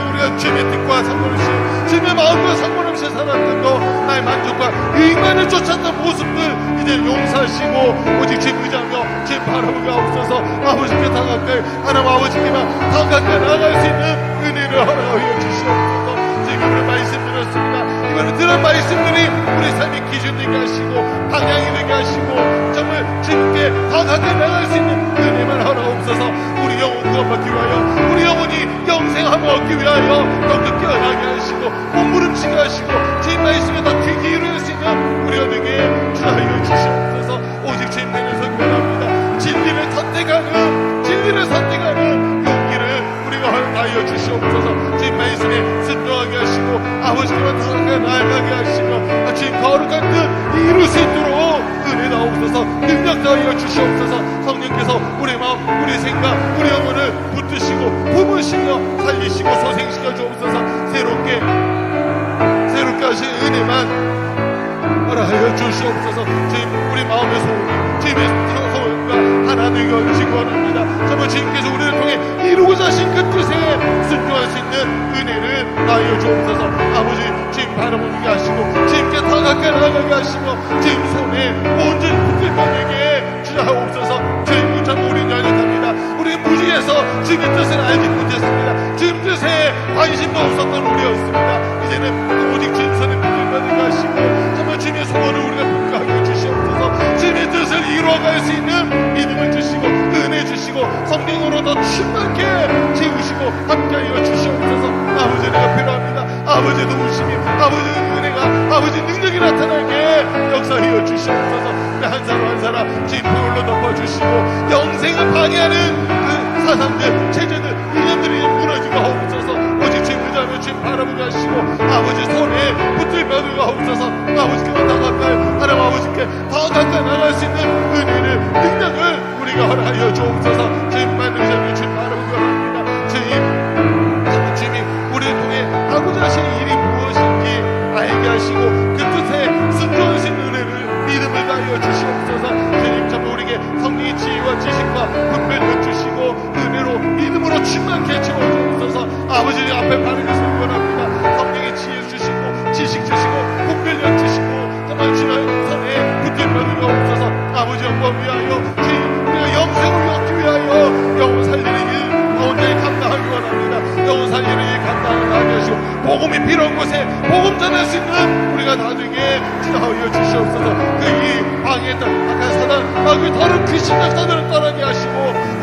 우리가 주님의 뜻과 상관없이 주님의 마음과 상관없이 살았던 거, 나의 만족과 이익만을 쫓았던 모습들 이제 용서하시고 오직 주님 의지하며 주님 바라보게 하옵소서. 아버지께 더 가까이, 하나님 아버지께만 더 가까이 나갈 수 있는 은혜를 허락하여 주시옵소서. 지금 우리 말씀 드렸습니다. 이번에 들은 말씀들이 우리 삶의 기준 되게 하시고 방향이 되게 하시고 정말 주님께 더 가까이 나갈 수 있는 은혜만 허락하옵소서. 우리 영혼 구원 받기 위하여, 우리 영혼이 영생함을 얻기 위하여 더욱 깨어나게 하시고 몸부림치게 하시고 주님 말씀에 더 귀 기울일 수 있는 우리가 되게 주하여 주시옵소서. 오직 주님 되는 서 원합니다. 진리를 선택하는 용기를 우리가 허락하여 주시옵소서. 주님 말씀에 순종하게 하시고 아버지께만 더 가까이 나아가게 하시고 주님 거룩한 뜻 이룰 수 있도록 은혜 나옵소서. 능력 다하여 주시옵소서. 성령께서 우리 마음, 우리 생각, 우리 영혼을 붙드시고 품으시며 살리시고 소생시켜 주옵소서. 새롭게 하신 은혜만 허락하여 주시옵소서. 주님 우리 마음의 소원이 주님의 소원과 하나 되게 하시기 원합니다. 정말 주님께서 우리를 통해 이루고자 하신 그 뜻에 순종할 수 있는 은혜를 나여 주옵소서. 아버지 주님 바라보게 하시고 주님께 더 가까이 나가게 하시고 주님 손에 온전히 붙들 것에게 주시옵소서. 주님 참 우리는 연약합니다. 우리는 무지해서 주님의 뜻을 알지 못했습니다. 주님 뜻에 관심도 없었던 우리였습니다. 이제는 오직 주님 손에 붙들 것에게 하시고 정말 주님의 소원을 우리가 붙게 주시옵소서. 주님의 뜻을 이루어갈 수 있는 믿음을 주시고 은혜 주시고 성령으로 더 충만케 채우시고 함께하여 주시옵소서. 아버지 은혜가 필요합니다. 아버지의 도우심이, 아버지의 은혜가, 아버지의 능력이 나타나게 역사하여 주시옵소서. 한 사람 한 사람 주님 보혈로 덮어주시고 영생을 방해하는 그 사상들, 체제들, 이념들이 무너지고 하옵소서. 오직 주님 의지하며 주님 바라보게 하시고 아버지 손에 붙들며 하옵소서. 아버지께만 더 가까이, 하나님 아버지께 더 가까이 나갈 수 있는 은혜를, 능력을 우리가 허락하여 주옵소서. 주님만 의지하며 주님 바라보게 합니다. 주님이 우리를 통해 하고자 하신 일이 무엇인지 알게 하시고 그 뜻에 순종할 수 있는 은혜를, 믿음을 다하여 주시옵소서. 주님 정말 우리에게 성령의 지혜와 지식과 분별을 주시고 은혜로, 믿음으로 충만케 채워주옵소서. 아버지 앞에 바르게 서기 원합니다. 성령의 지혜 주시고 지식 주시고 분별력 주시고 정말 주의 손에 붙들려 주옵소서. 아버지 영광 위하여 우리가 영생을 얻기 위하여 영혼 살리는 일 온전히 감당하기 원합니다. 영혼 살리는 일 감당을 하게 하시고 복음이 필요한 곳에 복음 전할 수 있는 우리가 나중에 지나하여 주시옵소서. 그 이 방해했던 악한 사단 그 더러운 귀신과 사단을 떠나게 하시고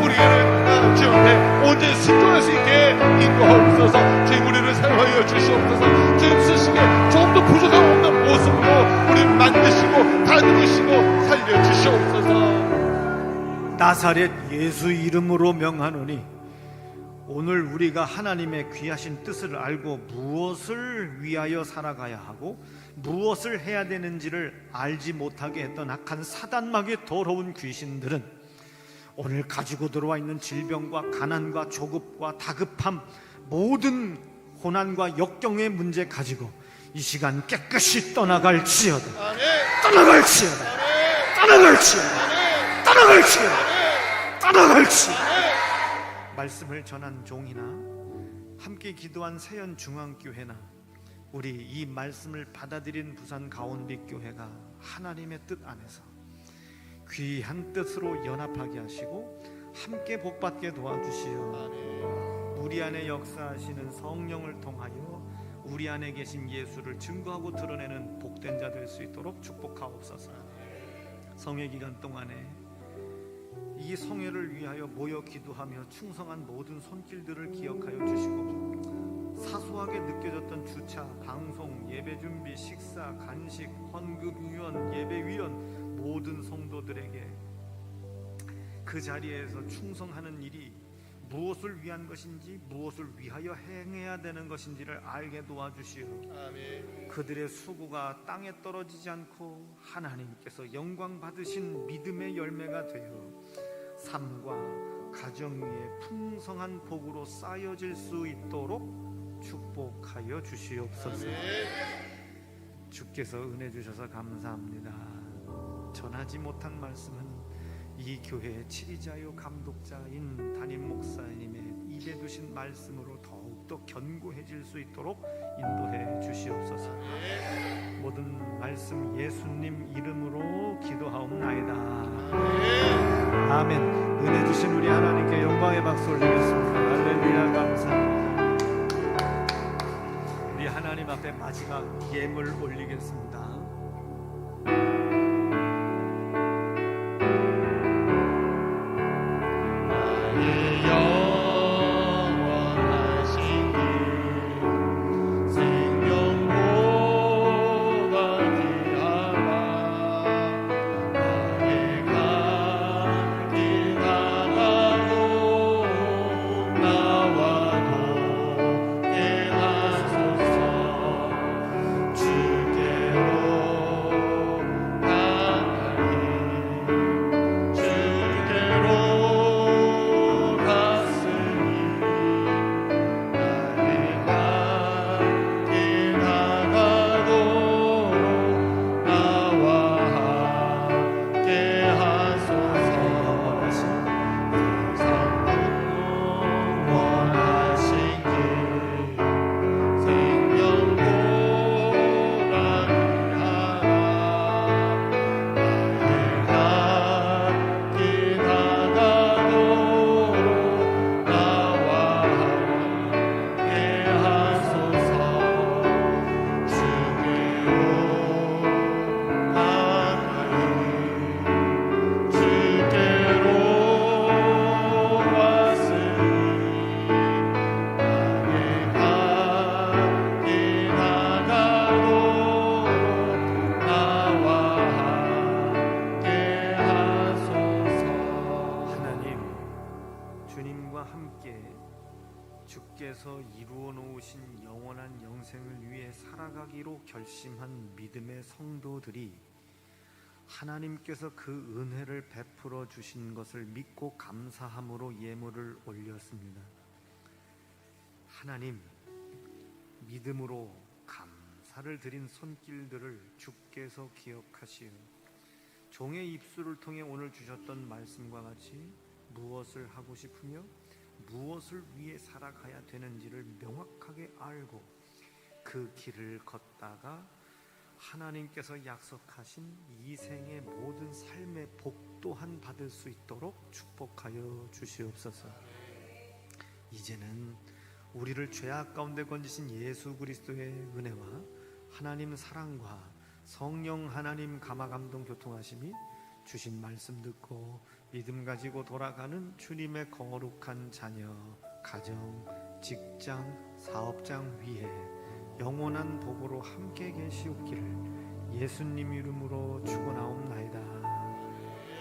우리는 주 앞에 온전히 순종할 수 있게 인도하옵소서. 주님 우리를 사용하여 주시옵소서. 주님 쓰시기에 조금 더 부족함 없는 모습으로 우리를 만드시고 다듬으시고 살려주시옵소서. 나사렛 예수 이름으로 명하노니 오늘 우리가 하나님의 귀하신 뜻을 알고 무엇을 위하여 살아가야 하고 무엇을 해야 되는지를 알지 못하게 했던 악한 사단막의 더러운 귀신들은 오늘 가지고 들어와 있는 질병과 가난과 조급과 다급함 모든 고난과 역경의 문제 가지고 이 시간 깨끗이 떠나갈지어다. 떠나갈지어다. 떠나갈지어다. 떠나갈지어다. 떠나갈지어다. 말씀을 전한 종이나 함께 기도한 세연중앙교회나 우리 이 말씀을 받아들인 부산 가온빛교회가 하나님의 뜻 안에서 귀한 뜻으로 연합하게 하시고 함께 복받게 도와주시어 우리 안에 역사하시는 성령을 통하여 우리 안에 계신 예수를 증거하고 드러내는 복된 자 될 수 있도록 축복하옵소서. 성회 기간 동안에 이 성회를 위하여 모여 기도하며 충성한 모든 손길들을 기억하여 주시고 사소하게 느껴졌던 주차, 방송, 예배 준비, 식사, 간식, 헌금위원, 예배위원 모든 성도들에게 그 자리에서 충성하는 일이 무엇을 위한 것인지 무엇을 위하여 행해야 되는 것인지를 알게 도와주시오. 아멘. 그들의 수고가 땅에 떨어지지 않고 하나님께서 영광 받으신 믿음의 열매가 되어 삶과 가정 위에 풍성한 복으로 쌓여질 수 있도록 축복하여 주시옵소서. 주께서 은혜 주셔서 감사합니다. 전하지 못한 말씀은 이 교회의 치리자요 감독자인 담임 목사님의 입에 두신 말씀으로 더욱더 견고해질 수 있도록 인도해 주시옵소서. 모든 말씀 예수님 이름으로 기도하옵나이다. 아멘. 은혜 주신 우리 하나님께 영광의 박수 올리겠습니다. 할렐루야. 감사합니다. 우리 하나님 앞에 마지막 예물 올리겠습니다. 주께서 이루어 놓으신 영원한 영생을 위해 살아가기로 결심한 믿음의 성도들이 하나님께서 그 은혜를 베풀어 주신 것을 믿고 감사함으로 예물을 올렸습니다. 하나님, 믿음으로 감사를 드린 손길들을 주께서 기억하시어 종의 입술을 통해 오늘 주셨던 말씀과 같이 무엇을 하고 싶으며 무엇을 위해 살아가야 되는지를 명확하게 알고 그 길을 걷다가 하나님께서 약속하신 이 생의 모든 삶의 복 또한 받을 수 있도록 축복하여 주시옵소서. 이제는 우리를 죄악 가운데 건지신 예수 그리스도의 은혜와 하나님 사랑과 성령 하나님 감화감동 교통하심이 주신 말씀 듣고 믿음 가지고 돌아가는 주님의 거룩한 자녀, 가정, 직장, 사업장 위에 영원한 복으로 함께 계시옵기를 예수님 이름으로 축원하옵나이다.